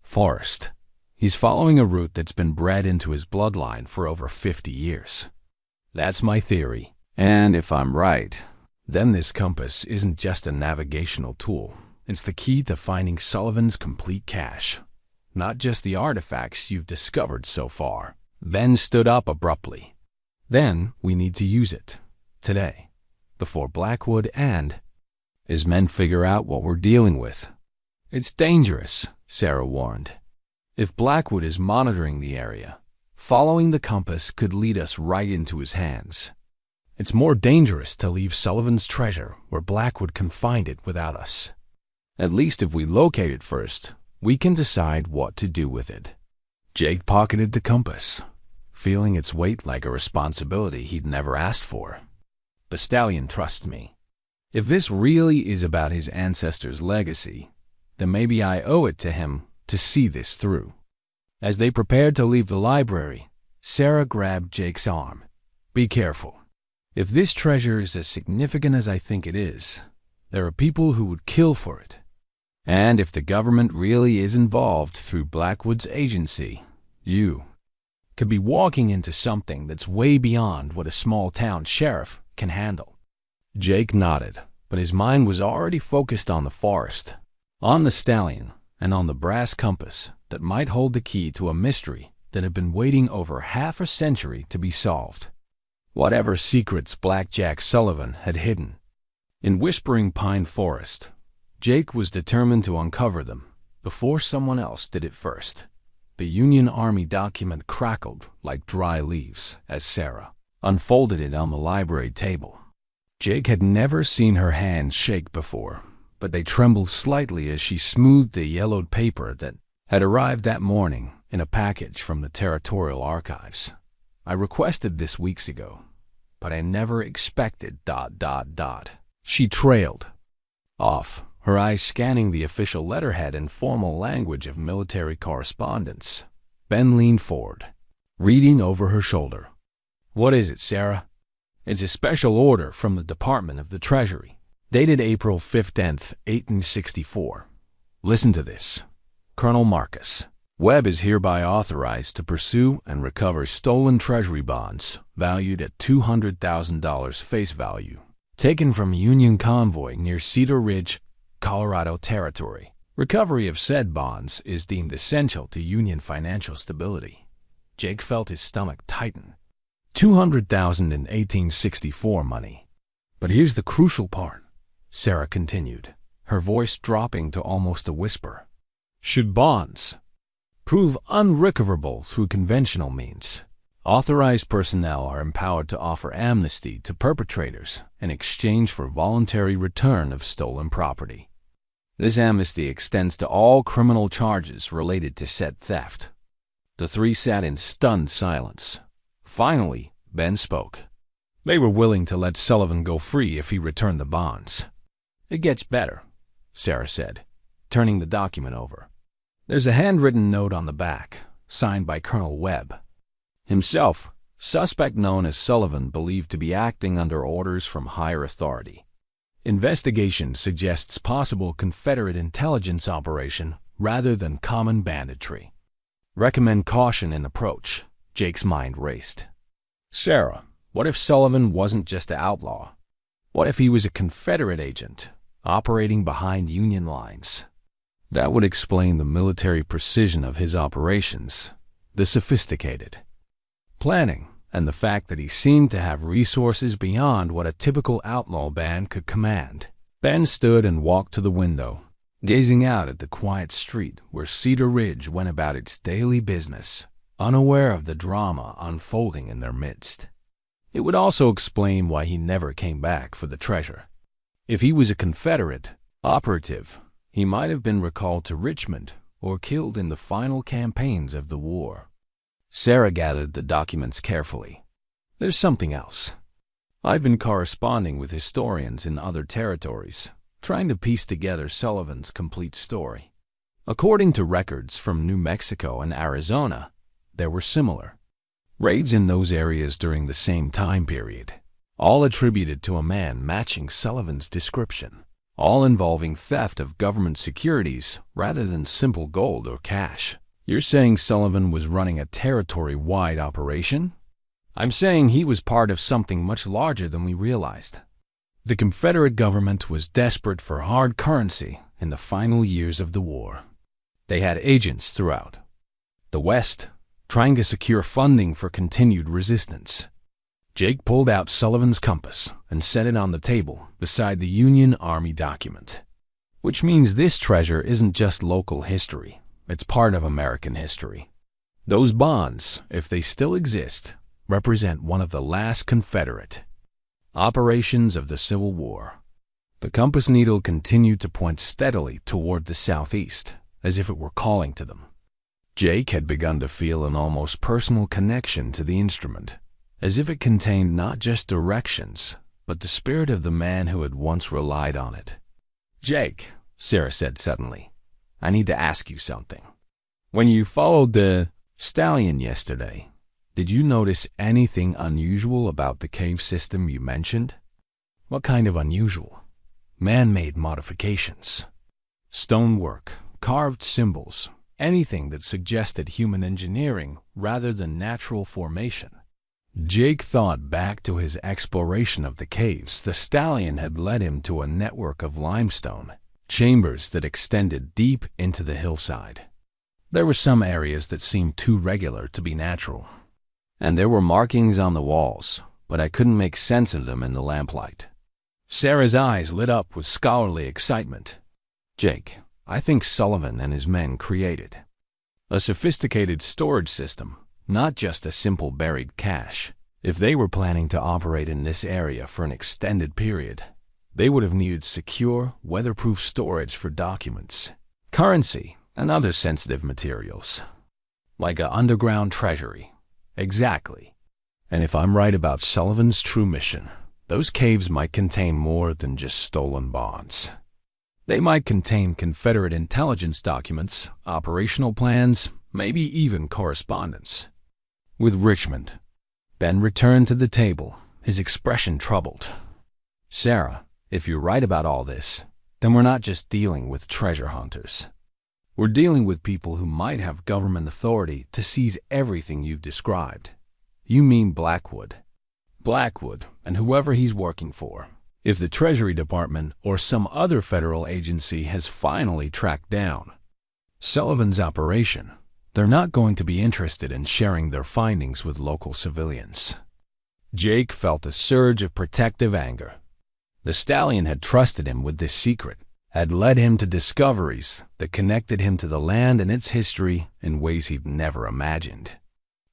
S1: forest. He's following a route that's been bred into his bloodline for over 50 years. That's my theory. And if I'm right, then this compass isn't just a navigational tool. It's the key to finding Sullivan's complete cache, not just the artifacts you've discovered so far. Ben stood up abruptly. Then we need to use it, today, before Blackwood and his men figure out what we're dealing with. It's dangerous, Sarah warned. If Blackwood is monitoring the area, following the compass could lead us right into his hands. It's more dangerous to leave Sullivan's treasure where Blackwood can find it without us. At least if we locate it first, we can decide what to do with it. Jake pocketed the compass, feeling its weight like a responsibility he'd never asked for. The stallion trusts me. If this really is about his ancestors' legacy, then maybe I owe it to him to see this through. As they prepared to leave the library, Sarah grabbed Jake's arm. Be careful. If this treasure is as significant as I think it is, there are people who would kill for it. And if the government really is involved through Blackwood's agency, you could be walking into something that's way beyond what a small-town sheriff can handle. Jake nodded, but his mind was already focused on the forest, on the stallion, and on the brass compass that might hold the key to a mystery that had been waiting over half a century to be solved. Whatever secrets Blackjack Sullivan had hidden in Whispering Pine Forest, Jake was determined to uncover them before someone else did it first. The Union Army document crackled like dry leaves as Sarah unfolded it on the library table. Jake had never seen her hands shake before, but they trembled slightly as she smoothed the yellowed paper that had arrived that morning in a package from the Territorial Archives. I requested this weeks ago, but I never expected ... She trailed off, her eyes scanning the official letterhead and formal language of military correspondence. Ben leaned forward, reading over her shoulder. What is it, Sarah? It's a special order from the Department of the Treasury, dated April 15th, 1864. Listen to this. Colonel Marcus Webb is hereby authorized to pursue and recover stolen Treasury bonds valued at $200,000 face value, taken from a Union convoy near Cedar Ridge, Colorado Territory. Recovery of said bonds is deemed essential to Union financial stability. Jake felt his stomach tighten. $200,000 in 1864 money. But here's the crucial part, Sarah continued, her voice dropping to almost a whisper. Should bonds prove unrecoverable through conventional means, authorized personnel are empowered to offer amnesty to perpetrators in exchange for voluntary return of stolen property. This amnesty extends to all criminal charges related to said theft. The three sat in stunned silence. Finally, Ben spoke. They were willing to let Sullivan go free if he returned the bonds. It gets better, Sarah said, turning the document over. There's a handwritten note on the back, signed by Colonel Webb. Himself, suspect known as Sullivan believed to be acting under orders from higher authority. Investigation suggests possible Confederate intelligence operation rather than common banditry. Recommend caution in approach. Jake's mind raced. Sarah, what if Sullivan wasn't just an outlaw? What if he was a Confederate agent, operating behind Union lines? That would explain the military precision of his operations, the sophisticated planning, and the fact that he seemed to have resources beyond what a typical outlaw band could command. Ben stood and walked to the window, gazing out at the quiet street where Cedar Ridge went about its daily business, unaware of the drama unfolding in their midst. It would also explain why he never came back for the treasure. If he was a Confederate operative, he might have been recalled to Richmond or killed in the final campaigns of the war. Sarah gathered the documents carefully. There's something else. I've been corresponding with historians in other territories, trying to piece together Sullivan's complete story. According to records from New Mexico and Arizona, there were similar raids in those areas during the same time period, all attributed to a man matching Sullivan's description, all involving theft of government securities rather than simple gold or cash. You're saying Sullivan was running a territory-wide operation? I'm saying he was part of something much larger than we realized. The Confederate government was desperate for hard currency in the final years of the war. They had agents throughout the West, trying to secure funding for continued resistance. Jake pulled out Sullivan's compass and set it on the table beside the Union Army document. Which means this treasure isn't just local history, it's part of American history. Those bonds, if they still exist, represent one of the last Confederate operations of the Civil War. The compass needle continued to point steadily toward the southeast, as if it were calling to them. Jake had begun to feel an almost personal connection to the instrument, as if it contained not just directions, but the spirit of the man who had once relied on it. Jake, Sarah said suddenly, I need to ask you something. When you followed the Stallion yesterday, did you notice anything unusual about the cave system you mentioned? What kind of unusual? Man-made modifications, stonework, carved symbols, anything that suggested human engineering rather than natural formation. Jake thought back to his exploration of the caves. The Stallion had led him to a network of limestone chambers that extended deep into the hillside. There were some areas that seemed too regular to be natural, and there were markings on the walls, but I couldn't make sense of them in the lamplight. Sarah's eyes lit up with scholarly excitement. Jake, I think Sullivan and his men created a sophisticated storage system, not just a simple buried cache. If they were planning to operate in this area for an extended period, they would have needed secure, weatherproof storage for documents, currency, and other sensitive materials. Like an underground treasury. Exactly. And if I'm right about Sullivan's true mission, those caves might contain more than just stolen bonds. They might contain Confederate intelligence documents, operational plans, maybe even correspondence with Richmond. Ben returned to the table, his expression troubled. Sarah, if you're right about all this, then we're not just dealing with treasure hunters. We're dealing with people who might have government authority to seize everything you've described. You mean Blackwood. Blackwood, and whoever he's working for. If the Treasury Department or some other federal agency has finally tracked down Sullivan's operation, they're not going to be interested in sharing their findings with local civilians. Jake felt a surge of protective anger. The Stallion had trusted him with this secret, had led him to discoveries that connected him to the land and its history in ways he'd never imagined.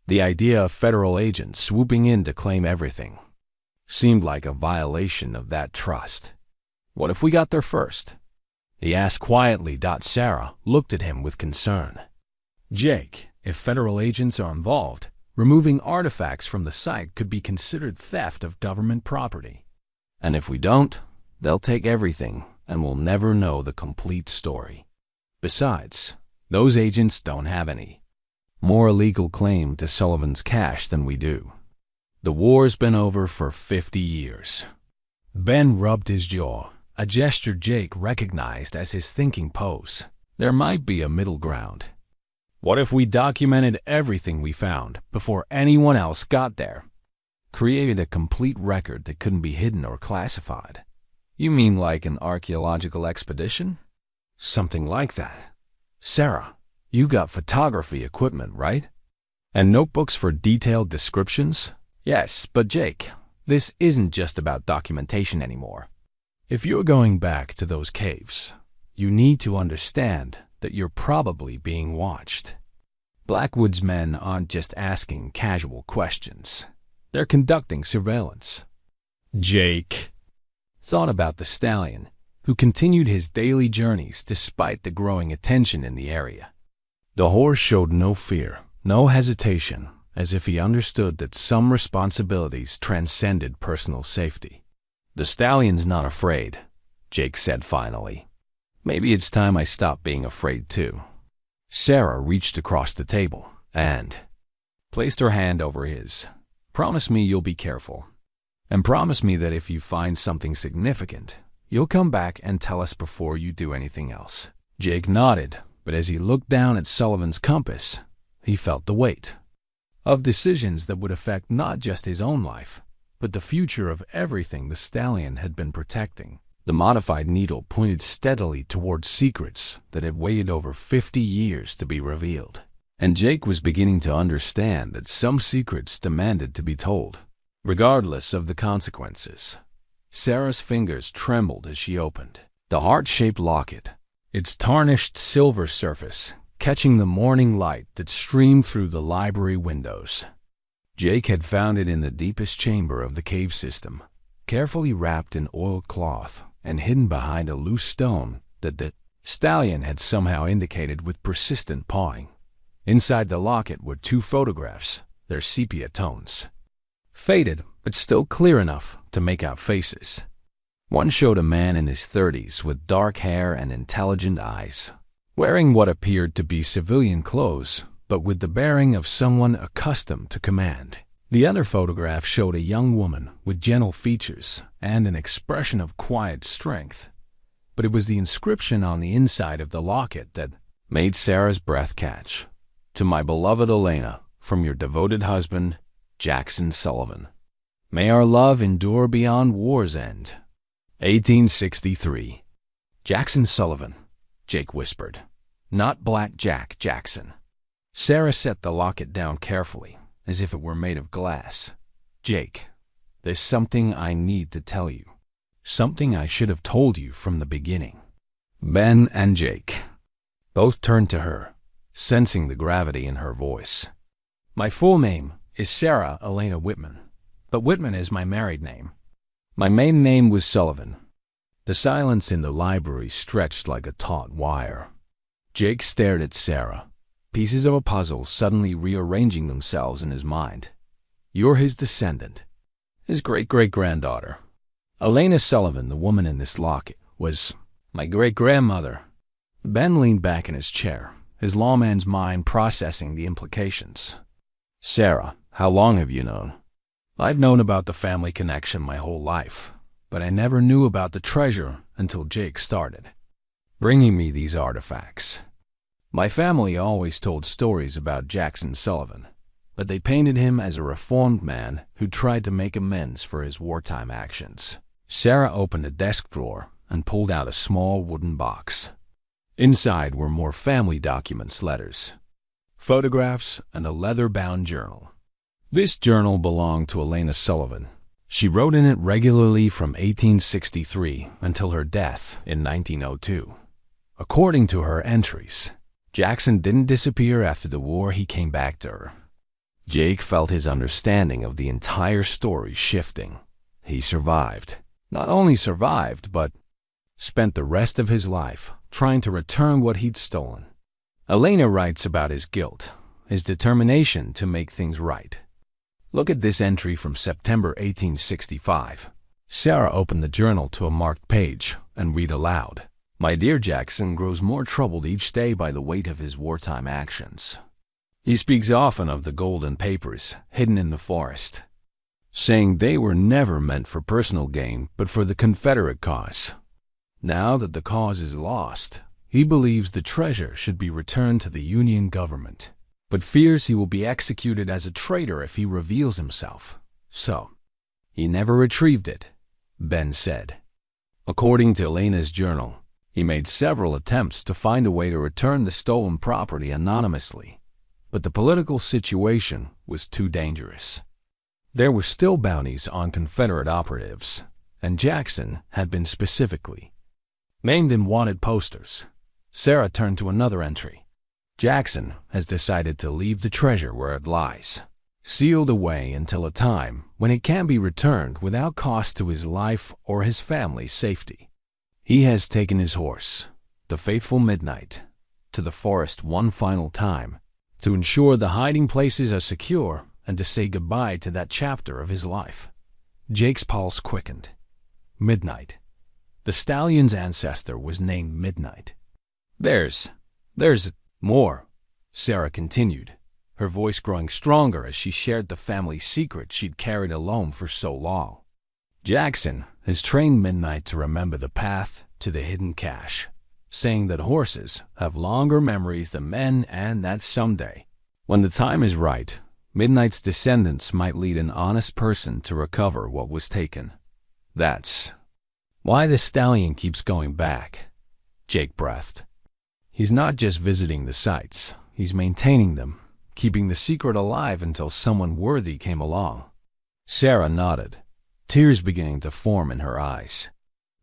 S1: The idea of federal agents swooping in to claim everything seemed like a violation of that trust. What if we got there first? He asked quietly. Sarah looked at him with concern. Jake, if federal agents are involved, removing artifacts from the site could be considered theft of government property. And if we don't, they'll take everything and we'll never know the complete story. Besides, those agents don't have any more legal claim to Sullivan's cash than we do. The war's been over for 50 years. Ben rubbed his jaw. a gesture Jake recognized as his thinking pose. There might be a middle ground. What if we documented everything we found before anyone else got there? Created a complete record that couldn't be hidden or classified. You mean like an archaeological expedition? Something like that. Sarah, you got photography equipment, right? And notebooks for detailed descriptions? Yes, but Jake, this isn't just about documentation anymore. If you're going back to those caves, you need to understand that you're probably being watched. Blackwood's men aren't just asking casual questions. They're conducting surveillance. Jake thought about the Stallion, who continued his daily journeys despite the growing attention in the area. The horse showed no fear, no hesitation, as if he understood that some responsibilities transcended personal safety. The Stallion's not afraid, Jake said finally. Maybe it's time I stopped being afraid too. Sarah reached across the table and placed her hand over his. Promise me you'll be careful. And promise me that if you find something significant, you'll come back and tell us before you do anything else. Jake nodded, but as he looked down at Sullivan's compass, he felt the weight of decisions that would affect not just his own life, but the future of everything the Stallion had been protecting. The modified needle pointed steadily towards secrets that had waited over 50 years to be revealed. And Jake was beginning to understand that some secrets demanded to be told, regardless of the consequences. Sarah's fingers trembled as she opened the heart-shaped locket, its tarnished silver surface catching the morning light that streamed through the library windows. Jake had found it in the deepest chamber of the cave system, carefully wrapped in oiled cloth and hidden behind a loose stone that the Stallion had somehow indicated with persistent pawing. Inside the locket were 2 photographs, their sepia tones faded but still clear enough to make out faces. One showed a man in his 30s with dark hair and intelligent eyes, wearing what appeared to be civilian clothes, but with the bearing of someone accustomed to command. The other photograph showed a young woman with gentle features and an expression of quiet strength, but it was the inscription on the inside of the locket that made Sarah's breath catch. To my beloved Elena, from your devoted husband, Jackson Sullivan. May our love endure beyond war's end. 1863. Jackson Sullivan, Jake whispered. Not Black Jack Jackson. Sarah set the locket down carefully, as if it were made of glass. Jake, there's something I need to tell you. Something I should have told you from the beginning. Ben and Jake both turned to her, sensing the gravity in her voice. My full name is Sarah Elena Whitman, but Whitman is my married name. My maiden name was Sullivan. The silence in the library stretched like a taut wire. Jake stared at Sarah, pieces of a puzzle suddenly rearranging themselves in his mind. You're his descendant, his great-great-granddaughter. Elena Sullivan, the woman in this locket, was my great-grandmother. Ben leaned back in his chair, his lawman's mind processing the implications. Sarah, how long have you known? I've known about the family connection my whole life, but I never knew about the treasure until Jake started bringing me these artifacts. My family always told stories about Jackson Sullivan, but they painted him as a reformed man who tried to make amends for his wartime actions. Sarah opened a desk drawer and pulled out a small wooden box. Inside were more family documents, letters, photographs, and a leather-bound journal. This journal belonged to Elena Sullivan. She wrote in it regularly from 1863 until her death in 1902. According to her entries, Jackson didn't disappear after the war. He came back to her. Jake felt his understanding of the entire story shifting. He survived. Not only survived, but spent the rest of his life trying to return what he'd stolen. Elena writes about his guilt, his determination to make things right. Look at this entry from September 1865. Sarah opened the journal to a marked page and read aloud. My dear Jackson grows more troubled each day by the weight of his wartime actions. He speaks often of the golden papers hidden in the forest, saying they were never meant for personal gain but for the Confederate cause. Now that the cause is lost, he believes the treasure should be returned to the Union government, but fears he will be executed as a traitor if he reveals himself. So, he never retrieved it, Ben said. According to Elena's journal, he made several attempts to find a way to return the stolen property anonymously, but the political situation was too dangerous. There were still bounties on Confederate operatives, and Jackson had been specifically named in wanted posters. Sarah turned to another entry. Jackson has decided to leave the treasure where it lies, sealed away until a time when it can be returned without cost to his life or his family's safety. He has taken his horse, the faithful Midnight, to the forest one final time to ensure the hiding places are secure and to say goodbye to that chapter of his life. Jake's pulse quickened. Midnight. The Stallion's ancestor was named Midnight. There's more, Sarah continued, her voice growing stronger as she shared the family secret she'd carried alone for so long. Jackson has trained Midnight to remember the path to the hidden cache, saying that horses have longer memories than men and that someday, when the time is right, Midnight's descendants might lead an honest person to recover what was taken. That's why the Stallion keeps going back, Jake breathed. He's not just visiting the sites, he's maintaining them, keeping the secret alive until someone worthy came along. Sarah nodded, tears beginning to form in her eyes.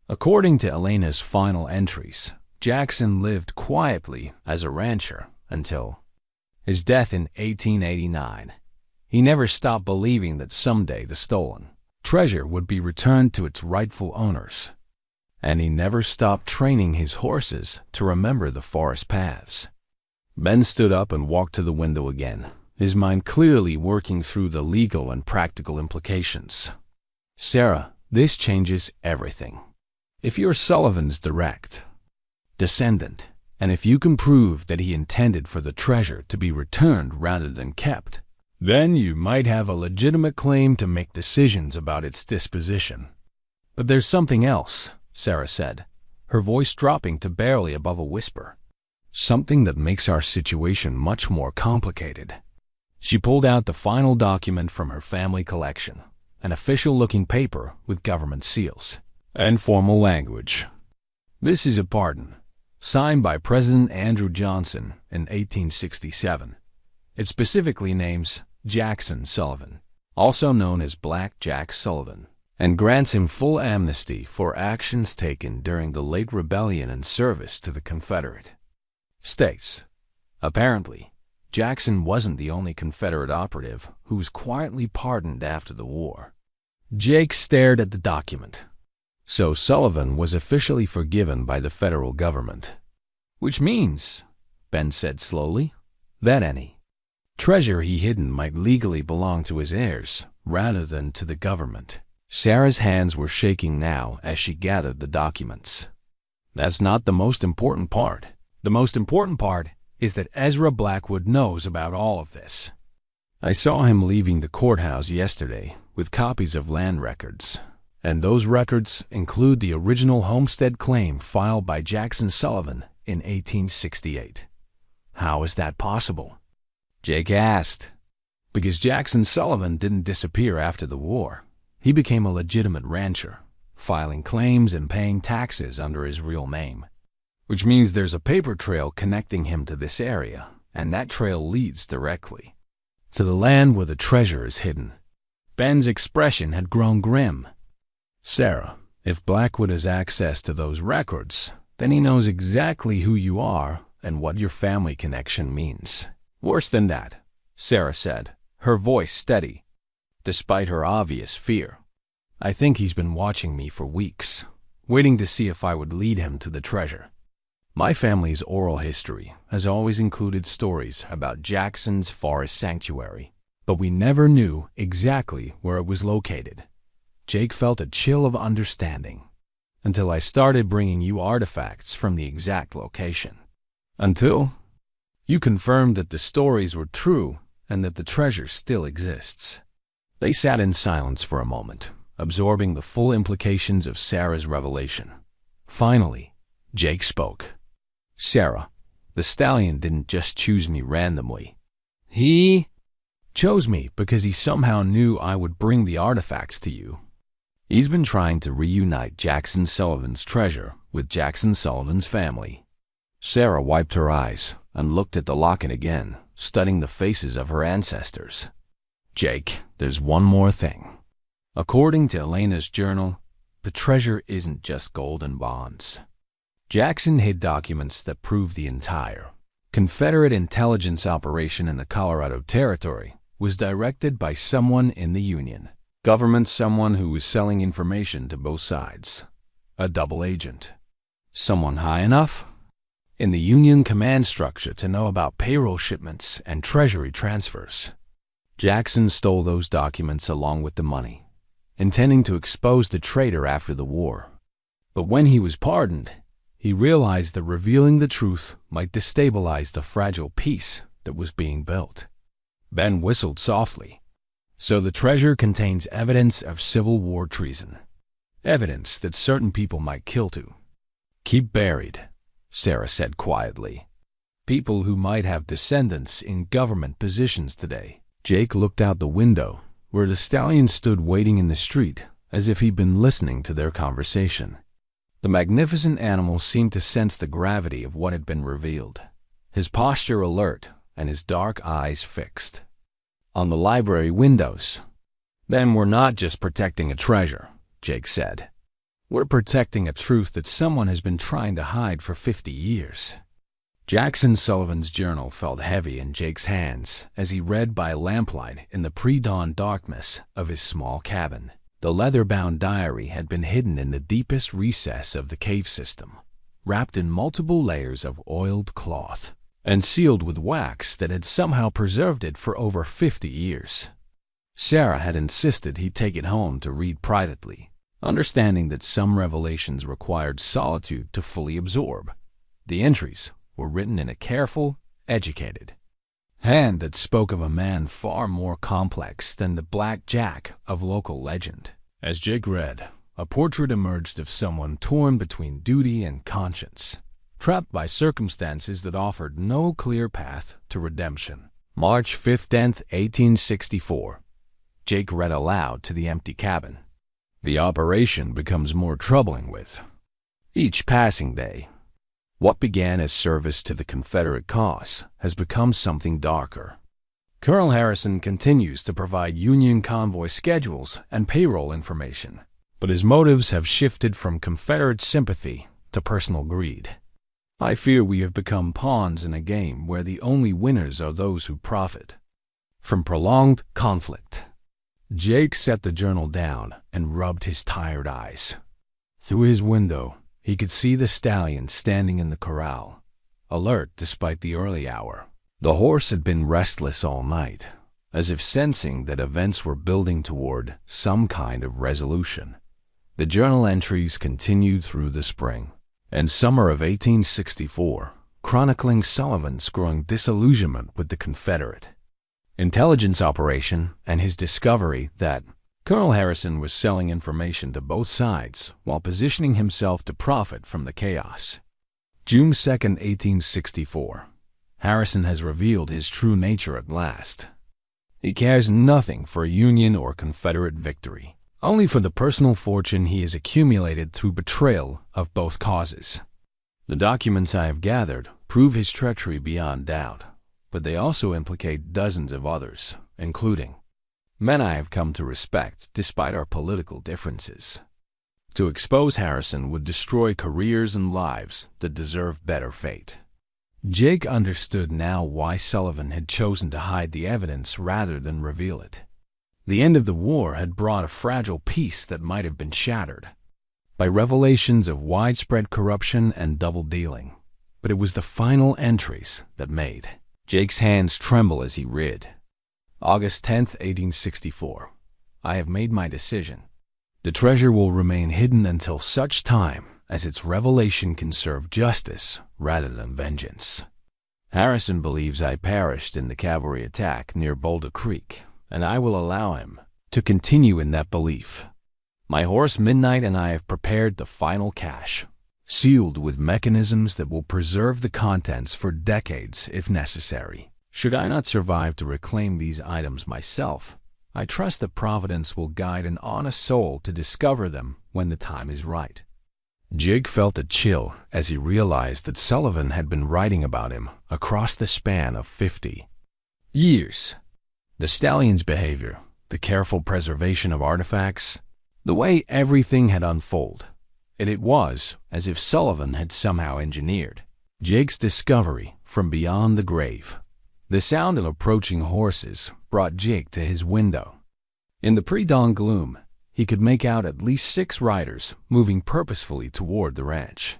S1: According to Elena's final entries, Jackson lived quietly as a rancher until his death in 1889. He never stopped believing that someday the stolen treasure would be returned to its rightful owners. And he never stopped training his horses to remember the forest paths. Ben stood up and walked to the window again, his mind clearly working through the legal and practical implications. Sarah, this changes everything. If you're Sullivan's direct descendant, and if you can prove that he intended for the treasure to be returned rather than kept, then you might have a legitimate claim to make decisions about its disposition. But there's something else, Sarah said, her voice dropping to barely above a whisper. Something that makes our situation much more complicated. She pulled out the final document from her family collection, an official-looking paper with government seals and formal language. This is a pardon, signed by President Andrew Johnson in 1867. It specifically names Jackson Sullivan, also known as Black Jack Sullivan, and grants him full amnesty for actions taken during the late rebellion and service to the Confederate States. Apparently, Jackson wasn't the only Confederate operative who was quietly pardoned after the war. Jake stared at the document. So Sullivan was officially forgiven by the federal government. Which means, Ben said slowly, that any treasure he hidden might legally belong to his heirs rather than to the government. Sarah's hands were shaking now as she gathered the documents. That's not the most important part. The most important part is that Ezra Blackwood knows about all of this. I saw him leaving the courthouse yesterday with copies of land records, and those records include the original homestead claim filed by Jackson Sullivan in 1868. How is that possible? Jake asked. Because Jackson Sullivan didn't disappear after the war. He became a legitimate rancher, filing claims and paying taxes under his real name. Which means there's a paper trail connecting him to this area, and that trail leads directly to the land where the treasure is hidden. Ben's expression had grown grim. Sarah, if Blackwood has access to those records, then he knows exactly who you are and what your family connection means. Worse than that, Sarah said, her voice steady, despite her obvious fear. I think he's been watching me for weeks, waiting to see if I would lead him to the treasure. My family's oral history has always included stories about Jackson's forest sanctuary, but we never knew exactly where it was located. Jake felt a chill of understanding, until I started bringing you artifacts from the exact location. Until you confirmed that the stories were true and that the treasure still exists. They sat in silence for a moment, absorbing the full implications of Sarah's revelation. Finally, Jake spoke. "Sarah, the Stallion didn't just choose me randomly. He chose me because he somehow knew I would bring the artifacts to you. He's been trying to reunite Jackson Sullivan's treasure with Jackson Sullivan's family." Sarah wiped her eyes and looked at the locket again, studying the faces of her ancestors. "Jake, there's one more thing. According to Elena's journal, the treasure isn't just gold and bonds. Jackson hid documents that prove the entire Confederate intelligence operation in the Colorado Territory was directed by someone in the Union government, someone who was selling information to both sides. A double agent. Someone high enough in the Union command structure to know about payroll shipments and treasury transfers. Jackson stole those documents along with the money, intending to expose the traitor after the war. But when he was pardoned, he realized that revealing the truth might destabilize the fragile peace that was being built. Ben whistled softly. "So the treasure contains evidence of Civil War treason. Evidence that certain people might kill to keep buried," Sarah said quietly. "People who might have descendants in government positions today." Jake looked out the window, where the Stallion stood waiting in the street, as if he'd been listening to their conversation. The magnificent animal seemed to sense the gravity of what had been revealed, his posture alert and his dark eyes fixed on the library windows. "Then we're not just protecting a treasure," Jake said. "We're protecting a truth that someone has been trying to hide for 50 years. Jackson Sullivan's journal felt heavy in Jake's hands as he read by lamplight in the pre-dawn darkness of his small cabin. The leather-bound diary had been hidden in the deepest recess of the cave system, wrapped in multiple layers of oiled cloth, and sealed with wax that had somehow preserved it for over 50 years. Sarah had insisted he take it home to read privately, understanding that some revelations required solitude to fully absorb. The entries were written in a careful, educated hand that spoke of a man far more complex than the Black Jack of local legend. As Jake read, a portrait emerged of someone torn between duty and conscience, trapped by circumstances that offered no clear path to redemption. March 15th, 1864. Jake read aloud to the empty cabin. "The operation becomes more troubling with each passing day. What began as service to the Confederate cause has become something darker. Colonel Harrison continues to provide Union convoy schedules and payroll information, but his motives have shifted from Confederate sympathy to personal greed. I fear we have become pawns in a game where the only winners are those who profit from prolonged conflict." Jake set the journal down and rubbed his tired eyes. Through his window, he could see the Stallion standing in the corral, alert despite the early hour. The horse had been restless all night, as if sensing that events were building toward some kind of resolution. The journal entries continued through the spring and summer of 1864, chronicling Sullivan's growing disillusionment with the Confederate intelligence operation and his discovery that Colonel Harrison was selling information to both sides while positioning himself to profit from the chaos. June 2nd, 1864. Harrison has revealed his true nature at last. He cares nothing for Union or Confederate victory, only for the personal fortune he has accumulated through betrayal of both causes. The documents I have gathered prove his treachery beyond doubt, but they also implicate dozens of others, including men I have come to respect despite our political differences. To expose Harrison would destroy careers and lives that deserve better fate. Jake understood now why Sullivan had chosen to hide the evidence rather than reveal it. The end of the war had brought a fragile peace that might have been shattered by revelations of widespread corruption and double-dealing. But it was the final entries that made Jake's hands tremble as he read. August 10th, 1864. I have made my decision. The treasure will remain hidden until such time as its revelation can serve justice rather than vengeance. Harrison believes I perished in the cavalry attack near Boulder Creek, and I will allow him to continue in that belief. My horse Midnight and I have prepared the final cache, sealed with mechanisms that will preserve the contents for decades if necessary. Should I not survive to reclaim these items myself, I trust that Providence will guide an honest soul to discover them when the time is right. Jake felt a chill as he realized that Sullivan had been writing about him across the span of 50 years. The Stallion's behavior, the careful preservation of artifacts, the way everything had unfolded, and it was as if Sullivan had somehow engineered Jake's discovery from beyond the grave. The sound of approaching horses brought Jake to his window. In the pre-dawn gloom, he could make out at least 6 riders moving purposefully toward the ranch.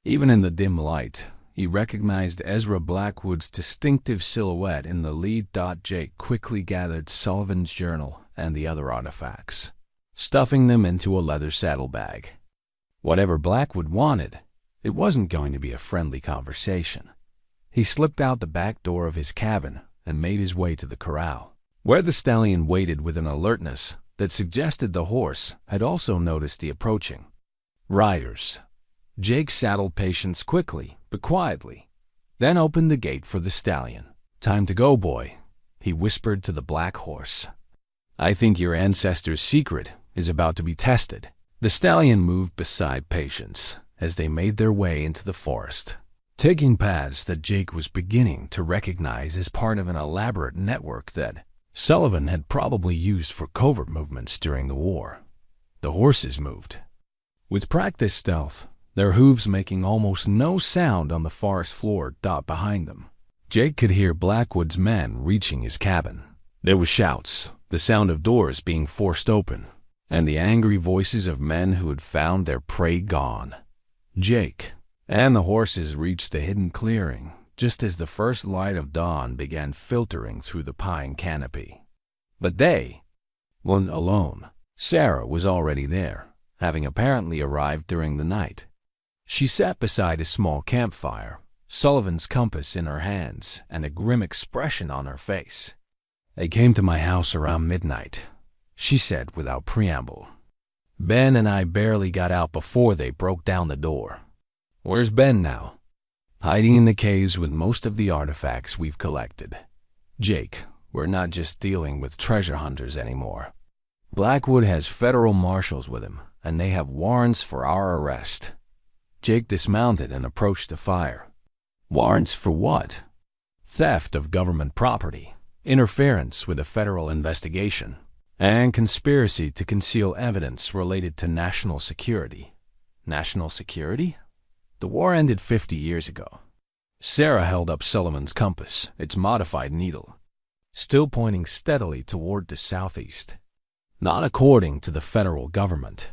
S1: Even in the dim light, he recognized Ezra Blackwood's distinctive silhouette in the lead. Jake quickly gathered Sullivan's journal and the other artifacts, stuffing them into a leather saddlebag. Whatever Blackwood wanted, it wasn't going to be a friendly conversation. He slipped out the back door of his cabin and made his way to the corral, where the stallion waited with an alertness that suggested the horse had also noticed the approaching riders. Jake saddled Patience quickly but quietly, then opened the gate for the stallion. "Time to go, boy," he whispered to the black horse. "I think your ancestor's secret is about to be tested." The stallion moved beside Patience as they made their way into the forest, taking paths that Jake was beginning to recognize as part of an elaborate network that Sullivan had probably used for covert movements during the war. The horses moved with practiced stealth, their hooves making almost no sound on the forest floor behind them. Jake could hear Blackwood's men reaching his cabin. There were shouts, the sound of doors being forced open, and the angry voices of men who had found their prey gone. Jake and the horses reached the hidden clearing just as the first light of dawn began filtering through the pine canopy. But they weren't alone. Sarah was already there, having apparently arrived during the night. She sat beside a small campfire, Sullivan's compass in her hands and a grim expression on her face. "They came to my house around midnight," she said without preamble. "Ben and I barely got out before they broke down the door." "Where's Ben now?" "Hiding in the caves with most of the artifacts we've collected. Jake, we're not just dealing with treasure hunters anymore. Blackwood has federal marshals with him, and they have warrants for our arrest." Jake dismounted and approached the fire. "Warrants for what?" "Theft of government property, interference with a federal investigation, and conspiracy to conceal evidence related to national security." "National security?" "The war ended 50 years ago." Sarah held up Sullivan's compass, its modified needle, still pointing steadily toward the southeast. "Not according to the federal government.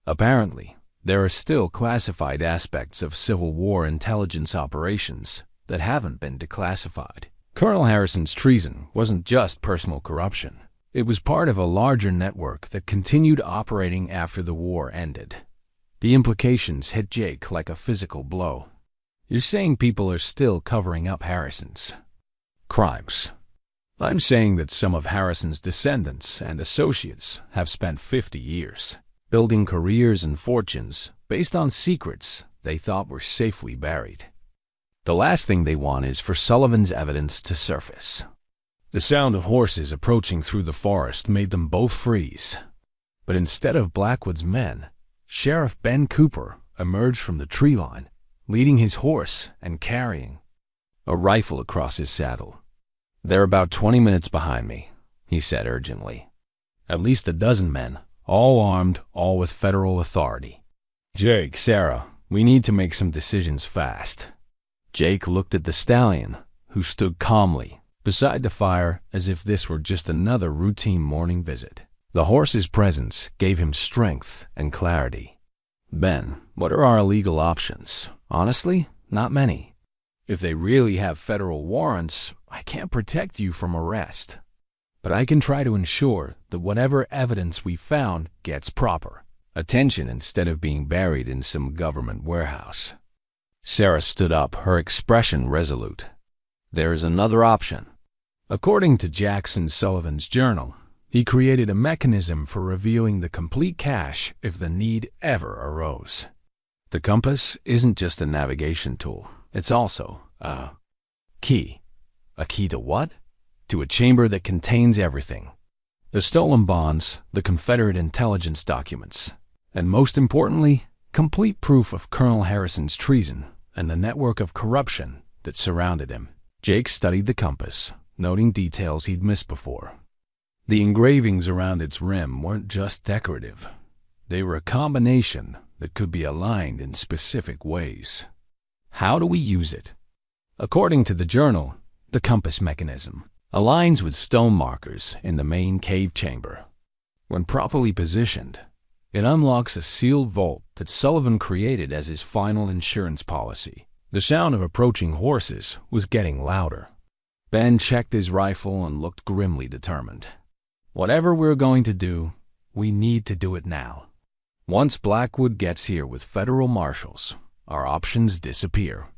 S1: Apparently, there are still classified aspects of Civil War intelligence operations that haven't been declassified. Colonel Harrison's treason wasn't just personal corruption. It was part of a larger network that continued operating after the war ended." The implications hit Jake like a physical blow. "You're saying people are still covering up Harrison's crimes?" "I'm saying that some of Harrison's descendants and associates have spent 50 years building careers and fortunes based on secrets they thought were safely buried. The last thing they want is for Sullivan's evidence to surface." The sound of horses approaching through the forest made them both freeze. But instead of Blackwood's men, Sheriff Ben Cooper emerged from the tree line, leading his horse and carrying a rifle across his saddle. "They're about 20 minutes behind me," he said urgently. "At least a dozen men, all armed, all with federal authority. Jake, Sarah, we need to make some decisions fast." Jake looked at the stallion, who stood calmly beside the fire as if this were just another routine morning visit. The horse's presence gave him strength and clarity. "Ben, what are our legal options? Honestly, not many. If they really have federal warrants, I can't protect you from arrest. But I can try to ensure that whatever evidence we found gets proper attention instead of being buried in some government warehouse." Sarah stood up, her expression resolute. "There is another option." According to Jackson Sullivan's journal, he created a mechanism for revealing the complete cache if the need ever arose. The compass isn't just a navigation tool. It's also a key. A key to what? To a chamber that contains everything. The stolen bonds, the Confederate intelligence documents, and most importantly, complete proof of Colonel Harrison's treason and the network of corruption that surrounded him. Jake studied the compass, noting details he'd missed before. The engravings around its rim weren't just decorative. They were a combination that could be aligned in specific ways. How do we use it? According to the journal, the compass mechanism aligns with stone markers in the main cave chamber. When properly positioned, it unlocks a sealed vault that Sullivan created as his final insurance policy. The sound of approaching horses was getting louder. Ben checked his rifle and looked grimly determined. Whatever we're going to do, we need to do it now. Once Blackwood gets here with federal marshals, our options disappear.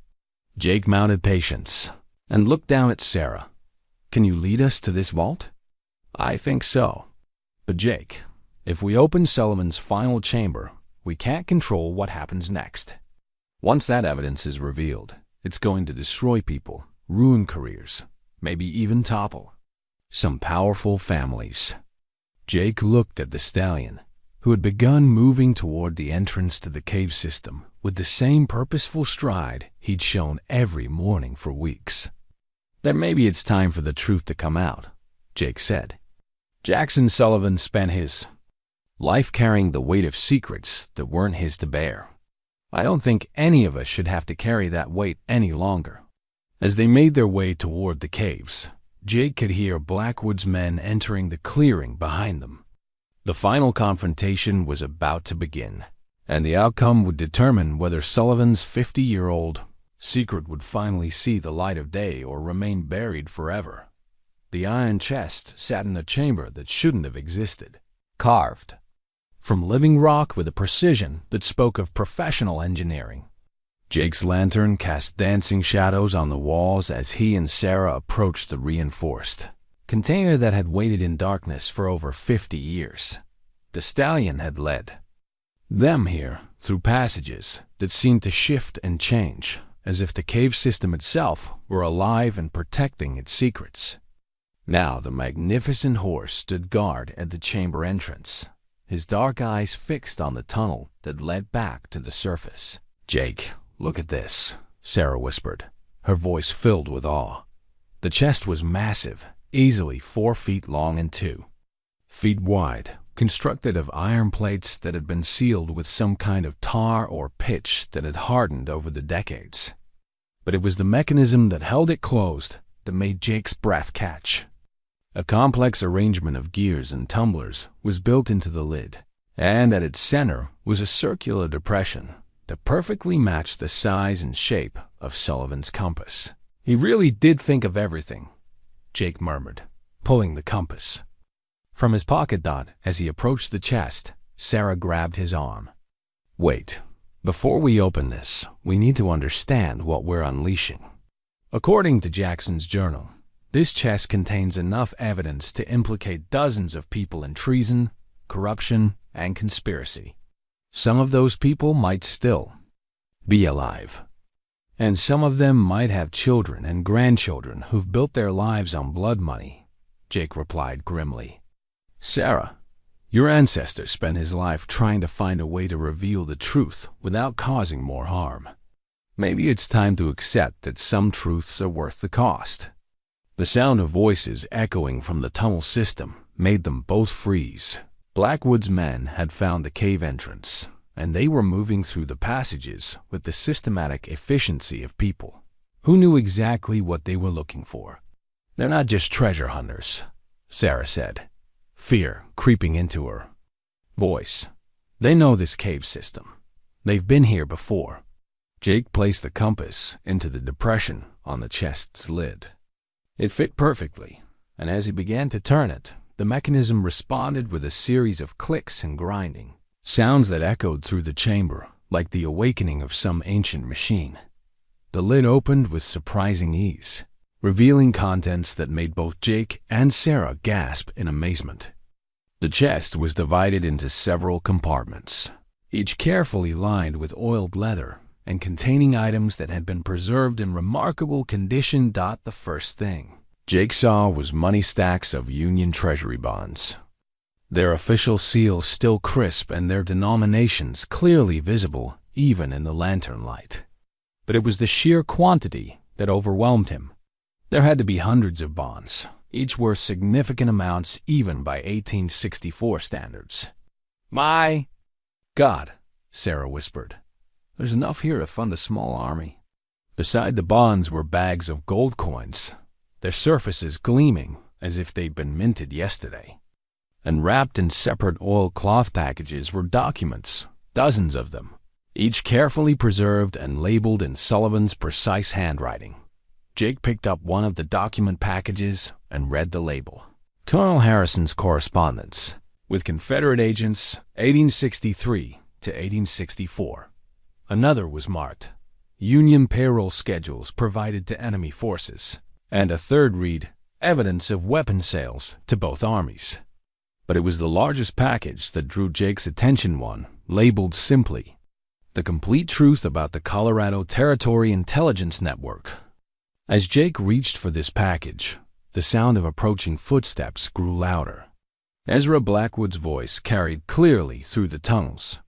S1: Jake mounted patience and looked down at Sarah. Can you lead us to this vault? I think so. But Jake, if we open Sullivan's final chamber, we can't control what happens next. Once that evidence is revealed, it's going to destroy people, ruin careers, maybe even topple some powerful families. Jake looked at the Stallion, who had begun moving toward the entrance to the cave system with the same purposeful stride he'd shown every morning for weeks. Then maybe it's time for the truth to come out, Jake said. Jackson Sullivan spent his life carrying the weight of secrets that weren't his to bear. I don't think any of us should have to carry that weight any longer. As they made their way toward the caves, Jake could hear Blackwood's men entering the clearing behind them. The final confrontation was about to begin, and the outcome would determine whether Sullivan's 50-year-old secret would finally see the light of day or remain buried forever. The iron chest sat in a chamber that shouldn't have existed, carved from living rock with a precision that spoke of professional engineering. Jake's lantern cast dancing shadows on the walls as he and Sarah approached the reinforced container that had waited in darkness for over 50 years. The Stallion had led them here through passages that seemed to shift and change, as if the cave system itself were alive and protecting its secrets. Now the magnificent horse stood guard at the chamber entrance, his dark eyes fixed on the tunnel that led back to the surface. Jake, look at this, Sarah whispered, her voice filled with awe. The chest was massive, easily 4 feet long and 2 feet wide, constructed of iron plates that had been sealed with some kind of tar or pitch that had hardened over the decades. But it was the mechanism that held it closed that made Jake's breath catch. A complex arrangement of gears and tumblers was built into the lid, and at its center was a circular depression that perfectly matched the size and shape of Sullivan's compass. He really did think of everything, Jake murmured, pulling the compass from his pocket dot. As he approached the chest, Sarah grabbed his arm. Wait, before we open this, we need to understand what we're unleashing. According to Jackson's journal, this chest contains enough evidence to implicate dozens of people in treason, corruption, and conspiracy. Some of those people might still be alive, and some of them might have children and grandchildren who've built their lives on blood money, Jake replied grimly. Sarah, your ancestor spent his life trying to find a way to reveal the truth without causing more harm. Maybe it's time to accept that some truths are worth the cost. The sound of voices echoing from the tunnel system made them both freeze. Blackwood's men had found the cave entrance, and they were moving through the passages with the systematic efficiency of people who knew exactly what they were looking for. They're not just treasure hunters, Sarah said, fear creeping into her voice. They know this cave system. They've been here before. Jake placed the compass into the depression on the chest's lid. It fit perfectly, and as he began to turn it, the mechanism responded with a series of clicks and grinding, sounds that echoed through the chamber like the awakening of some ancient machine. The lid opened with surprising ease, revealing contents that made both Jake and Sarah gasp in amazement. The chest was divided into several compartments, each carefully lined with oiled leather and containing items that had been preserved in remarkable condition. The first thing Jake saw was money stacks of Union Treasury bonds, their official seals still crisp and their denominations clearly visible even in the lantern light. But it was the sheer quantity that overwhelmed him. There had to be hundreds of bonds, each worth significant amounts even by 1864 standards. "My God," Sarah whispered. "There's enough here to fund a small army." Beside the bonds were bags of gold coins, their surfaces gleaming as if they'd been minted yesterday. And wrapped in separate oilcloth packages were documents, dozens of them, each carefully preserved and labeled in Sullivan's precise handwriting. Jake picked up one of the document packages and read the label. Colonel Harrison's correspondence with Confederate agents 1863 to 1864. Another was marked Union payroll schedules provided to enemy forces, and a third read evidence of weapon sales to both armies. But it was the largest package that drew Jake's attention, one labeled simply, "The Complete Truth About the Colorado Territory Intelligence Network." As Jake reached for this package, the sound of approaching footsteps grew louder. Ezra Blackwood's voice carried clearly through the tunnels,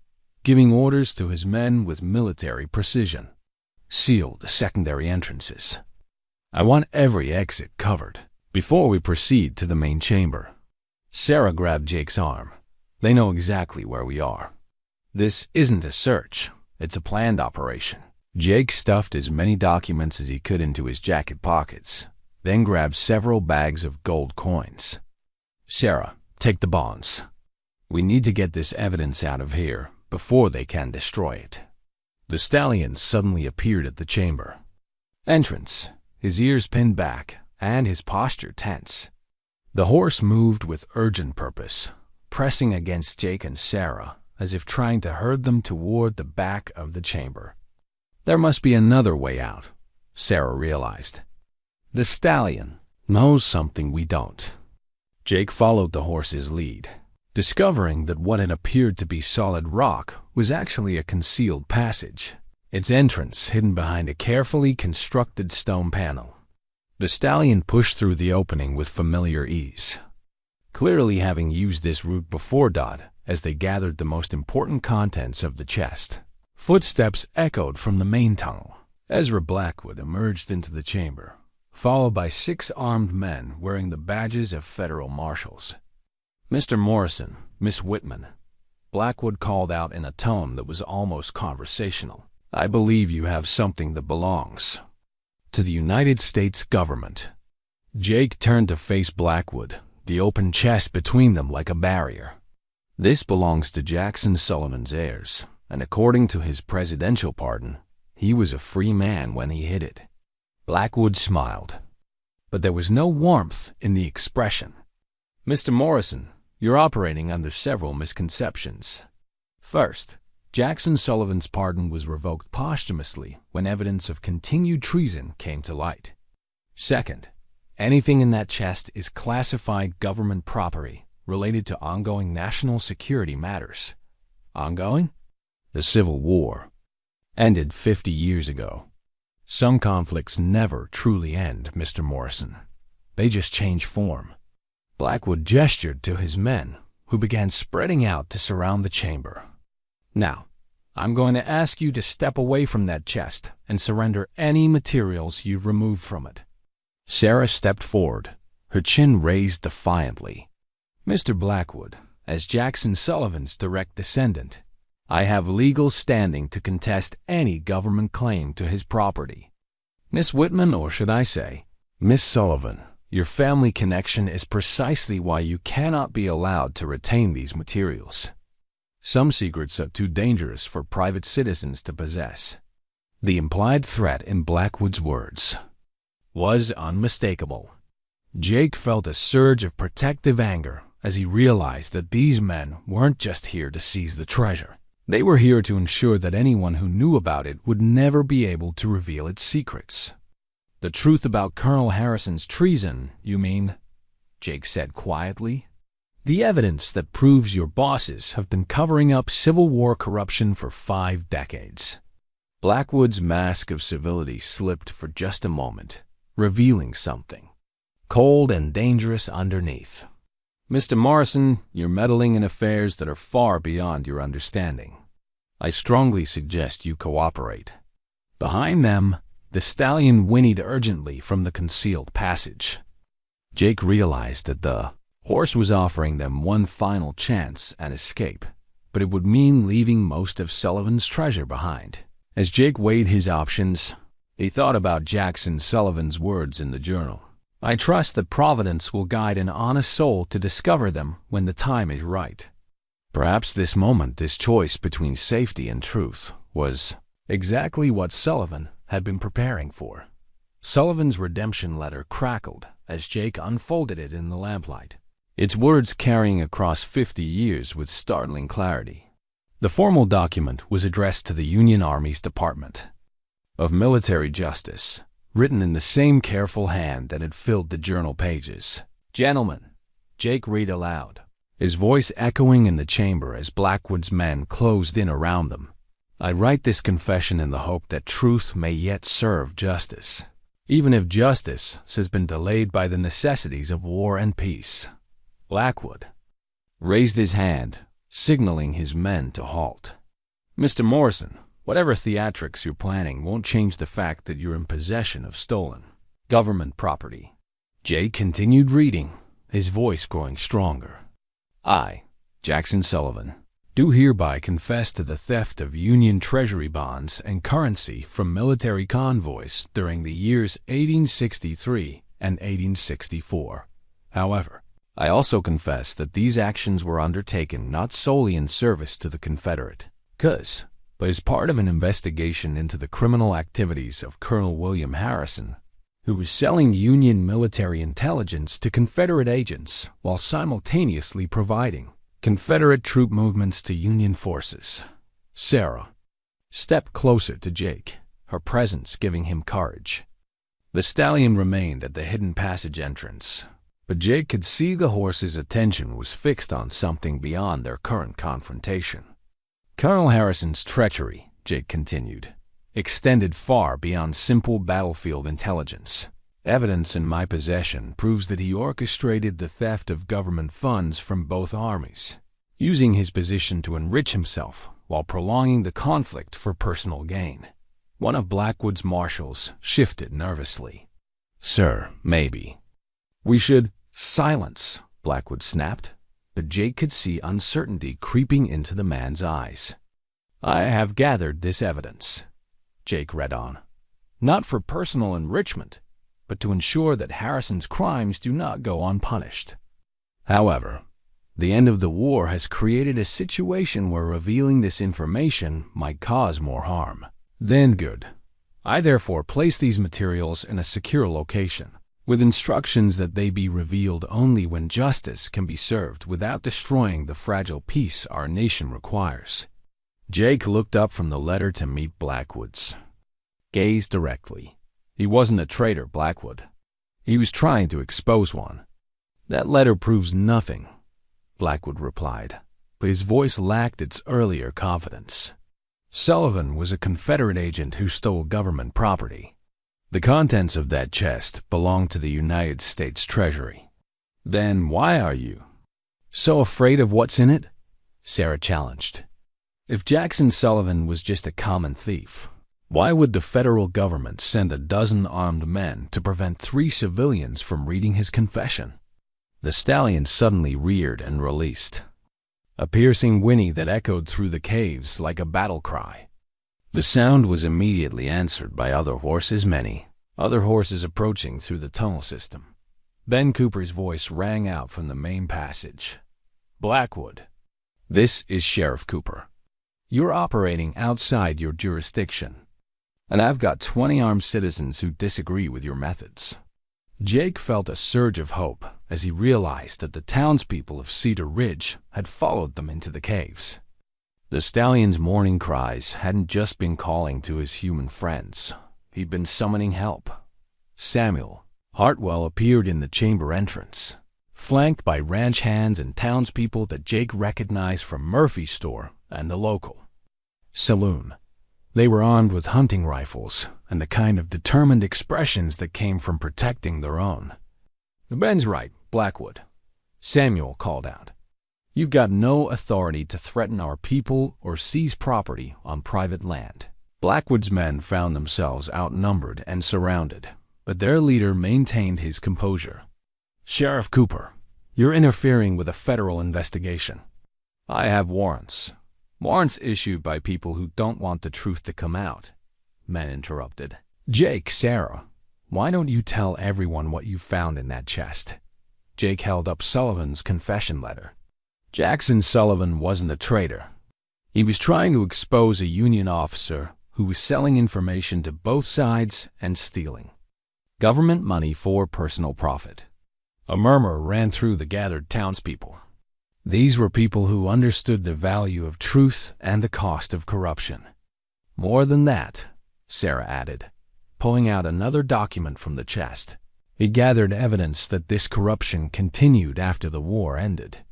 S1: giving orders to his men with military precision. "Seal the secondary entrances. I want every exit covered before we proceed to the main chamber." Sarah grabbed Jake's arm. "They know exactly where we are. This isn't a search, it's a planned operation." Jake stuffed as many documents as he could into his jacket pockets, then grabbed several bags of gold coins. "Sarah, take the bonds. We need to get this evidence out of here before they can destroy it." The Stallion suddenly appeared at the chamber entrance, his ears pinned back and his posture tense. The horse moved with urgent purpose, pressing against Jake and Sarah as if trying to herd them toward the back of the chamber. There must be another way out, Sarah realized. The Stallion knows something we don't. Jake followed the horse's lead, discovering that what had appeared to be solid rock was actually a concealed passage, its entrance hidden behind a carefully constructed stone panel. The Stallion pushed through the opening with familiar ease, clearly having used this route before. As they gathered the most important contents of the chest, footsteps echoed from the main tunnel. Ezra Blackwood emerged into the chamber, followed by 6 armed men wearing the badges of federal marshals. "Mr. Morrison, Miss Whitman," Blackwood called out in a tone that was almost conversational, "I believe you have something that belongs to the United States government." Jake turned to face Blackwood, the open chest between them like a barrier. "This belongs to Jackson Sullivan's heirs, and according to his presidential pardon, he was a free man when he hid it." Blackwood smiled, but there was no warmth in the expression. "Mr. Morrison, you're operating under several misconceptions. First, Jackson Sullivan's pardon was revoked posthumously when evidence of continued treason came to light. Second, anything in that chest is classified government property related to ongoing national security matters." Ongoing? The Civil War ended 50 years ago. Some conflicts never truly end, Mr. Morrison. They just change form. Blackwood gestured to his men, who began spreading out to surround the chamber. "Now, I'm going to ask you to step away from that chest and surrender any materials you've removed from it." Sarah stepped forward, her chin raised defiantly. "Mr. Blackwood, as Jackson Sullivan's direct descendant, I have legal standing to contest any government claim to his property. Miss Whitman, or should I say, Miss Sullivan, your family connection is precisely why you cannot be allowed to retain these materials. Some secrets are too dangerous for private citizens to possess." The implied threat in Blackwood's words was unmistakable. Jake felt a surge of protective anger as he realized that these men weren't just here to seize the treasure. They were here to ensure that anyone who knew about it would never be able to reveal its secrets. "The truth about Colonel Harrison's treason, you mean?" Jake said quietly. The evidence that proves your bosses have been covering up Civil War corruption for 5 decades. Blackwood's mask of civility slipped for just a moment, revealing something cold and dangerous underneath. Mr. Morrison, you're meddling in affairs that are far beyond your understanding. I strongly suggest you cooperate. Behind them, the stallion whinnied urgently from the concealed passage. Jake realized that the horse was offering them one final chance at escape, but it would mean leaving most of Sullivan's treasure behind. As Jake weighed his options, he thought about Jackson Sullivan's words in the journal. I trust that Providence will guide an honest soul to discover them when the time is right. Perhaps this moment, this choice between safety and truth, was exactly what Sullivan had been preparing for. Sullivan's redemption letter crackled as Jake unfolded it in the lamplight, its words carrying across 50 years with startling clarity. The formal document was addressed to the Union Army's Department of Military Justice, written in the same careful hand that had filled the journal pages. Gentlemen, Jake read aloud, his voice echoing in the chamber as Blackwood's men closed in around them. I write this confession in the hope that truth may yet serve justice, even if justice has been delayed by the necessities of war and peace. Blackwood raised his hand, signaling his men to halt. Mr. Morrison, whatever theatrics you're planning won't change the fact that you're in possession of stolen government property. Jake continued reading, his voice growing stronger. I, Jackson Sullivan, do hereby confess to the theft of Union Treasury bonds and currency from military convoys during the years 1863 and 1864. However, I also confess that these actions were undertaken not solely in service to the Confederate cause, but as part of an investigation into the criminal activities of Colonel William Harrison, who was selling Union military intelligence to Confederate agents while simultaneously providing Confederate troop movements to Union forces. Sarah stepped closer to Jake, her presence giving him courage. The stallion remained at the hidden passage entrance, but Jake could see the horse's attention was fixed on something beyond their current confrontation. Colonel Harrison's treachery, Jake continued, extended far beyond simple battlefield intelligence. Evidence in my possession proves that he orchestrated the theft of government funds from both armies, using his position to enrich himself while prolonging the conflict for personal gain. One of Blackwood's marshals shifted nervously. Sir, maybe we should silence, Blackwood snapped, but Jake could see uncertainty creeping into the man's eyes. I have gathered this evidence, Jake read on, not for personal enrichment, but to ensure that Harrison's crimes do not go unpunished. However, the end of the war has created a situation where revealing this information might cause more harm than good. I therefore place these materials in a secure location, with instructions that they be revealed only when justice can be served without destroying the fragile peace our nation requires. Jake looked up from the letter to meet Blackwood's gaze directly. He wasn't a traitor, Blackwood. He was trying to expose one. That letter proves nothing, Blackwood replied, but his voice lacked its earlier confidence. Sullivan was a Confederate agent who stole government property. The contents of that chest belonged to the United States Treasury. Then why are you so afraid of what's in it? Sarah challenged. If Jackson Sullivan was just a common thief, why would the federal government send a dozen armed men to prevent 3 civilians from reading his confession? The stallion suddenly reared and released, a piercing whinny that echoed through the caves like a battle cry. The sound was immediately answered by other horses approaching through the tunnel system. Ben Cooper's voice rang out from the main passage. Blackwood, this is Sheriff Cooper. You're operating outside your jurisdiction, and I've got 20 armed citizens who disagree with your methods. Jake felt a surge of hope as he realized that the townspeople of Cedar Ridge had followed them into the caves. The stallion's morning cries hadn't just been calling to his human friends. He'd been summoning help. Samuel Hartwell appeared in the chamber entrance, flanked by ranch hands and townspeople that Jake recognized from Murphy's store and the local saloon. They were armed with hunting rifles and the kind of determined expressions that came from protecting their own. "Ben's right, Blackwood," Samuel called out. "You've got no authority to threaten our people or seize property on private land." Blackwood's men found themselves outnumbered and surrounded, but their leader maintained his composure. "Sheriff Cooper, you're interfering with a federal investigation." "I have warrants. Warrants issued by people who don't want the truth to come out," men interrupted. "Jake, Sarah, why don't you tell everyone what you found in that chest?" Jake held up Sullivan's confession letter. Jackson Sullivan wasn't a traitor. He was trying to expose a Union officer who was selling information to both sides and stealing government money for personal profit. A murmur ran through the gathered townspeople. These were people who understood the value of truth and the cost of corruption. "More than that," Sarah added, pulling out another document from the chest. It gathered evidence that this corruption continued after the war ended.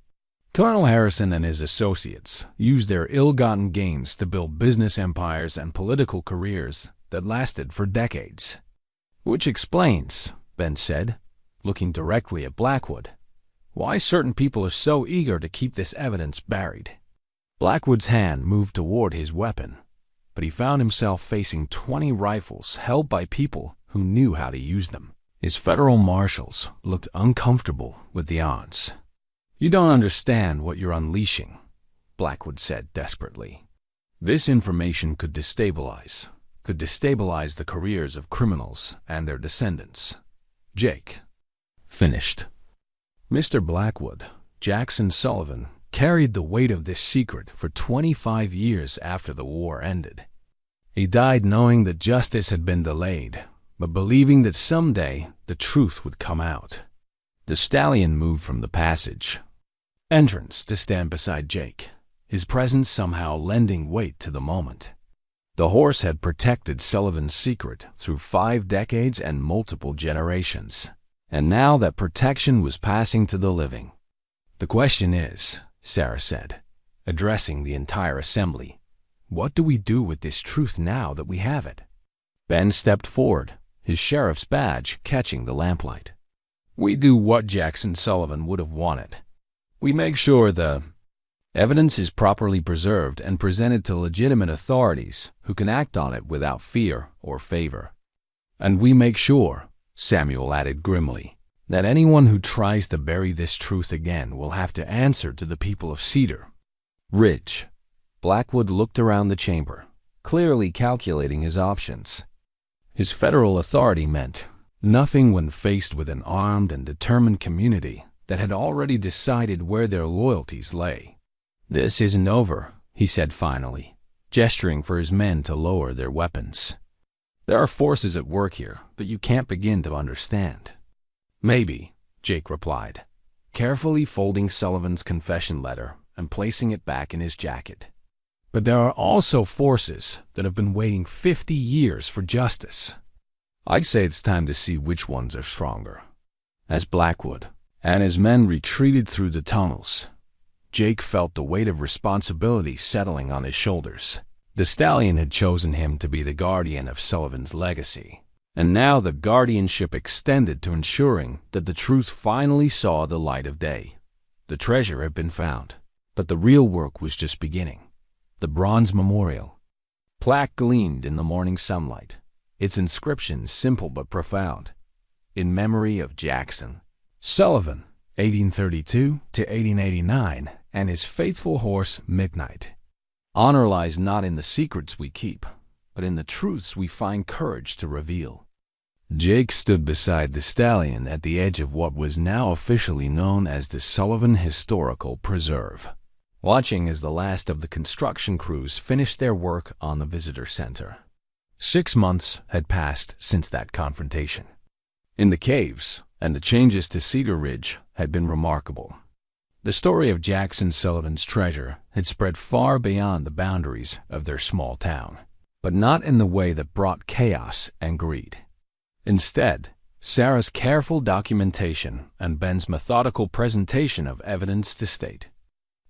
S1: Colonel Harrison and his associates used their ill-gotten gains to build business empires and political careers that lasted for decades. "Which explains," Ben said, looking directly at Blackwood, "why certain people are so eager to keep this evidence buried." Blackwood's hand moved toward his weapon, but he found himself facing 20 rifles held by people who knew how to use them. His federal marshals looked uncomfortable with the odds. "You don't understand what you're unleashing," Blackwood said desperately. "This information could destabilize the careers of criminals and their descendants." Jake finished. Mr. Blackwood, Jackson Sullivan, carried the weight of this secret for 25 years after the war ended. He died knowing that justice had been delayed, but believing that someday the truth would come out. The Stallion moved from the passage entrance to stand beside Jake, his presence somehow lending weight to the moment. The horse had protected Sullivan's secret through 5 decades and multiple generations, and now that protection was passing to the living. "The question is," Sarah said, addressing the entire assembly, "what do we do with this truth now that we have it?" Ben stepped forward, his sheriff's badge catching the lamplight. "We do what Jackson Sullivan would have wanted. We make sure the evidence is properly preserved and presented to legitimate authorities who can act on it without fear or favor. And we make sure," Samuel added grimly, "that anyone who tries to bury this truth again will have to answer to the people of Cedar Ridge." Blackwood looked around the chamber, clearly calculating his options. His federal authority meant nothing when faced with an armed and determined community that had already decided where their loyalties lay. "This isn't over," he said finally, gesturing for his men to lower their weapons. "There are forces at work here that you can't begin to understand." "Maybe," Jake replied, carefully folding Sullivan's confession letter and placing it back in his jacket. "But there are also forces that have been waiting 50 years for justice. I'd say it's time to see which ones are stronger." As Blackwood and his men retreated through the tunnels, Jake felt the weight of responsibility settling on his shoulders. The Stallion had chosen him to be the guardian of Sullivan's legacy, and now the guardianship extended to ensuring that the truth finally saw the light of day. The treasure had been found, but the real work was just beginning. The bronze memorial plaque gleamed in the morning sunlight, its inscription simple but profound. "In memory of Jackson Sullivan, 1832 to 1889, and his faithful horse Midnight. Honor lies not in the secrets we keep, but in the truths we find courage to reveal." Jake stood beside the Stallion at the edge of what was now officially known as the Sullivan Historical Preserve, watching as the last of the construction crews finished their work on the visitor center. 6 months had passed since that confrontation. In the caves, and the changes to Cedar Ridge had been remarkable. The story of Jackson Sullivan's treasure had spread far beyond the boundaries of their small town, but not in the way that brought chaos and greed. Instead, Sarah's careful documentation and Ben's methodical presentation of evidence to state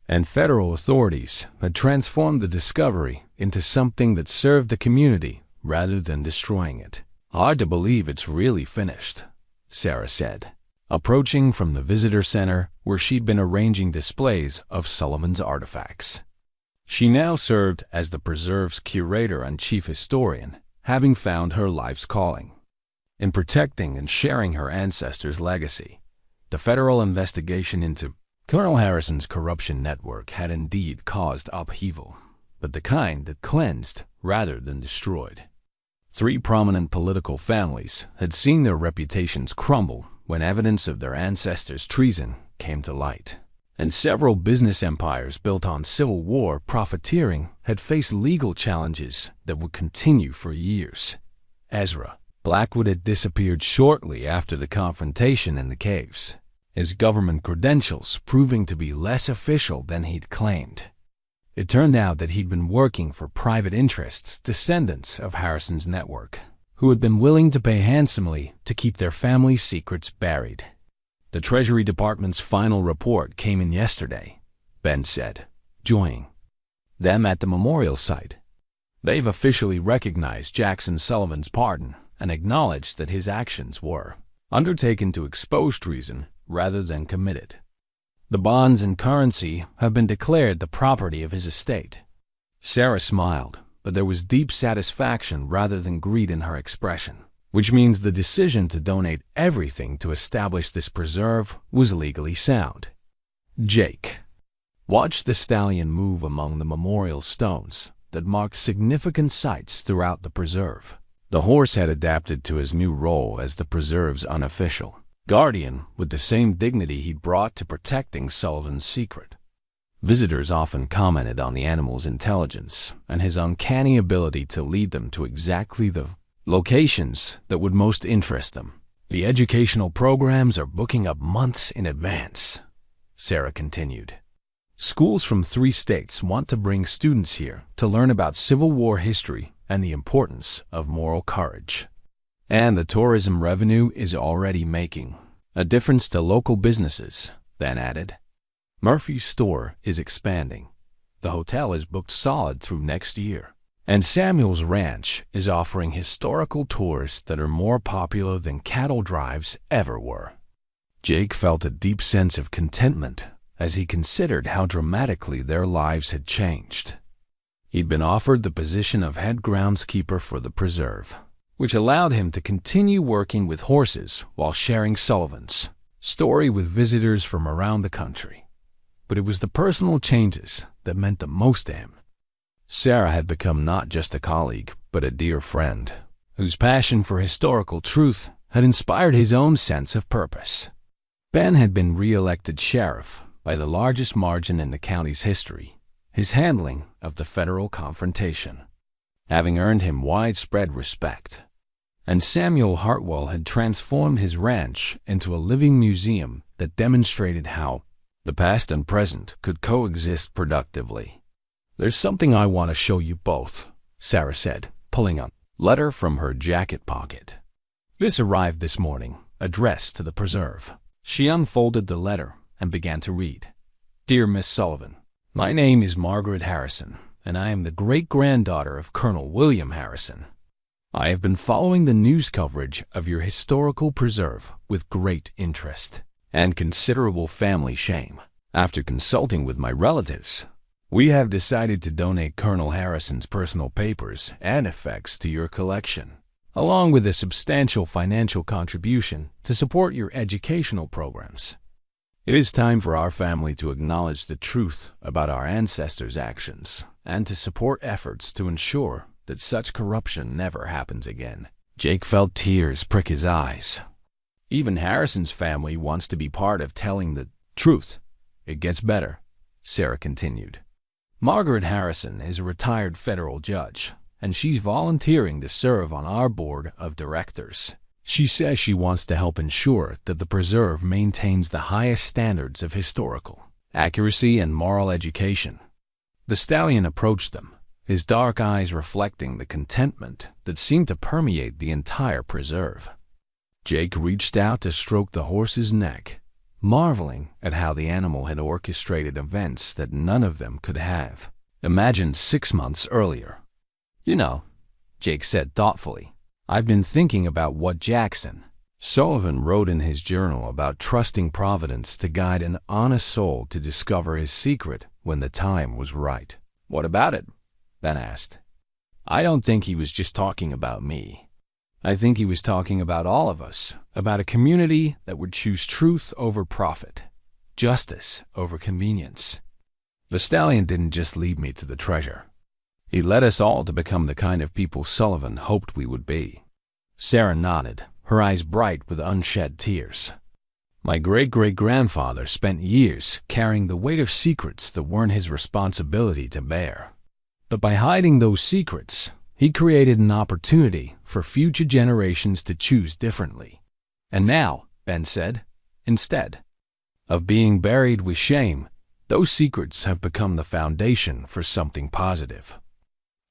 S1: and federal authorities had transformed the discovery into something that served the community rather than destroying it. "Hard to believe it's really finished," Sarah said, approaching from the visitor center where she'd been arranging displays of Sullivan's artifacts. She now served as the preserve's curator and chief historian, having found her life's calling in protecting and sharing her ancestors' legacy. The federal investigation into Colonel Harrison's corruption network had indeed caused upheaval, but the kind that cleansed rather than destroyed. 3 prominent political families had seen their reputations crumble when evidence of their ancestors' treason came to light, and several business empires built on Civil War profiteering had faced legal challenges that would continue for years. Ezra Blackwood had disappeared shortly after the confrontation in the caves, his government credentials proving to be less official than he'd claimed. It turned out that he'd been working for private interests, descendants of Harrison's network, who had been willing to pay handsomely to keep their family secrets buried. "The Treasury Department's final report came in yesterday," Ben said, joining them at the memorial site. "They've officially recognized Jackson Sullivan's pardon and acknowledged that his actions were undertaken to expose treason rather than committed. The bonds and currency have been declared the property of his estate." Sarah smiled, but there was deep satisfaction rather than greed in her expression, which means the decision to donate everything to establish this preserve was legally sound. Jake watched the stallion move among the memorial stones that marked significant sites throughout the preserve. The horse had adapted to his new role as the preserve's unofficial guardian with the same dignity he brought to protecting Sullivan's secret. Visitors often commented on the animal's intelligence and his uncanny ability to lead them to exactly the locations that would most interest them. "The educational programs are booking up months in advance," Sarah continued. "Schools from 3 states want to bring students here to learn about Civil War history and the importance of moral courage. And the tourism revenue is already making a difference to local businesses," Ben added. "Murphy's store is expanding. The hotel is booked solid through next year. And Samuel's Ranch is offering historical tours that are more popular than cattle drives ever were." Jake felt a deep sense of contentment as he considered how dramatically their lives had changed. He'd been offered the position of head groundskeeper for the preserve, which allowed him to continue working with horses while sharing Sullivan's story with visitors from around the country. But it was the personal changes that meant the most to him. Sarah had become not just a colleague, but a dear friend, whose passion for historical truth had inspired his own sense of purpose. Ben had been re-elected sheriff by the largest margin in the county's history, his handling of the federal confrontation having earned him widespread respect. And Samuel Hartwell had transformed his ranch into a living museum that demonstrated how the past and present could coexist productively. "There's something I want to show you both," Sarah said, pulling a letter from her jacket pocket. "This arrived this morning, addressed to the preserve." She unfolded the letter and began to read. "Dear Miss Sullivan, my name is Margaret Harrison, and I am the great-granddaughter of Colonel William Harrison. I have been following the news coverage of your historical preserve with great interest and considerable family shame. After consulting with my relatives, we have decided to donate Colonel Harrison's personal papers and effects to your collection, along with a substantial financial contribution to support your educational programs. It is time for our family to acknowledge the truth about our ancestors' actions and to support efforts to ensure that such corruption never happens again." Jake felt tears prick his eyes. "Even Harrison's family wants to be part of telling the truth. It gets better," Sarah continued. "Margaret Harrison is a retired federal judge, and she's volunteering to serve on our board of directors. She says she wants to help ensure that the preserve maintains the highest standards of historical accuracy and moral education." The stallion approached them, his dark eyes reflecting the contentment that seemed to permeate the entire preserve. Jake reached out to stroke the horse's neck, marveling at how the animal had orchestrated events that none of them could have imagined 6 months earlier. "You know," Jake said thoughtfully, "I've been thinking about what Jackson Sullivan wrote in his journal about trusting Providence to guide an honest soul to discover his secret when the time was right." "What about it?" Ben asked. "I don't think he was just talking about me. I think he was talking about all of us, about a community that would choose truth over profit, justice over convenience. The Stallion didn't just lead me to the treasure. He led us all to become the kind of people Sullivan hoped we would be." Sarah nodded, her eyes bright with unshed tears. "My great-great-grandfather spent years carrying the weight of secrets that weren't his responsibility to bear. But by hiding those secrets, he created an opportunity for future generations to choose differently. And now," Ben said, "instead of being buried with shame, those secrets have become the foundation for something positive.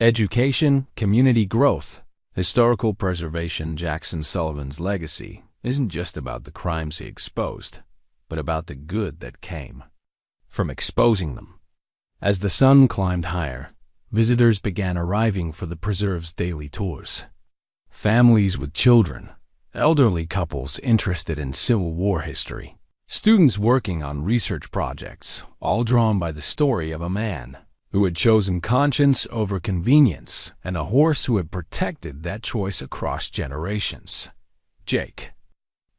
S1: Education, community growth, historical preservation." Jackson Sullivan's legacy isn't just about the crimes he exposed, but about the good that came from exposing them. As the sun climbed higher, visitors began arriving for the preserve's daily tours. Families with children, elderly couples interested in Civil War history, students working on research projects, all drawn by the story of a man who had chosen conscience over convenience and a horse who had protected that choice across generations. Jake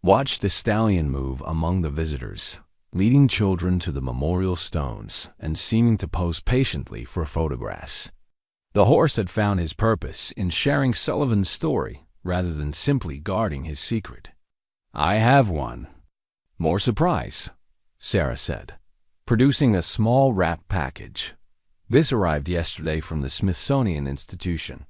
S1: watched the Stallion move among the visitors, leading children to the memorial stones and seeming to pose patiently for photographs. The horse had found his purpose in sharing Sullivan's story rather than simply guarding his secret. "I have one. More surprise," Sarah said, producing a small wrapped package. This arrived yesterday from the Smithsonian Institution.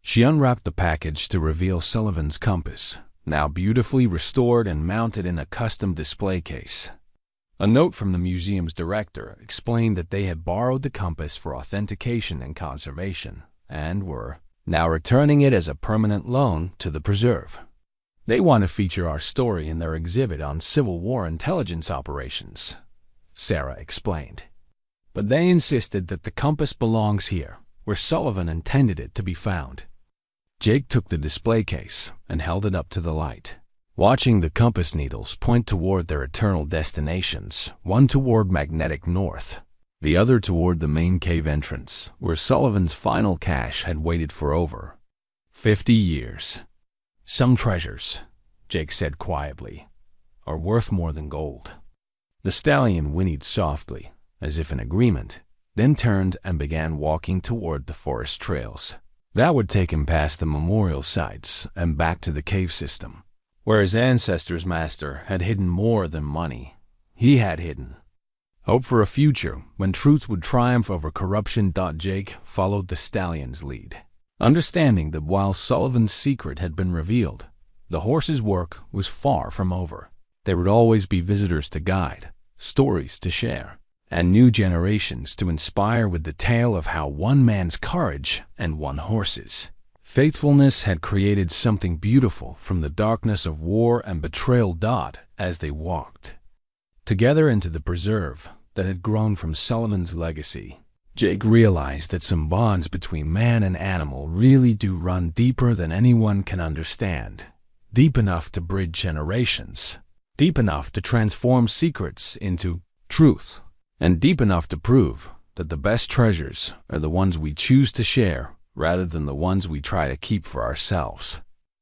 S1: She unwrapped the package to reveal Sullivan's compass, now beautifully restored and mounted in a custom display case. A note from the museum's director explained that they had borrowed the compass for authentication and conservation, and were now returning it as a permanent loan to the preserve. "They want to feature our story in their exhibit on Civil War intelligence operations," Sarah explained. "But they insisted that the compass belongs here, where Sullivan intended it to be found." Jake took the display case and held it up to the light, watching the compass needles point toward their eternal destinations, one toward magnetic north, the other toward the main cave entrance, where Sullivan's final cache had waited for over 50 years. "Some treasures," Jake said quietly, "are worth more than gold." The Stallion whinnied softly, as if in agreement, then turned and began walking toward the forest trails. That would take him past the memorial sites and back to the cave system, where his ancestors' master had hidden more than money. He had hidden hope for a future when truth would triumph over corruption. Jake followed the Stallion's lead, understanding that while Sullivan's secret had been revealed, the horse's work was far from over. There would always be visitors to guide, stories to share, and new generations to inspire with the tale of how one man's courage and one horse's faithfulness had created something beautiful from the darkness of war and betrayal. As they walked together into the preserve that had grown from Sullivan's legacy, Jake realized that some bonds between man and animal really do run deeper than anyone can understand, deep enough to bridge generations, deep enough to transform secrets into truth, and deep enough to prove that the best treasures are the ones we choose to share rather than the ones we try to keep for ourselves.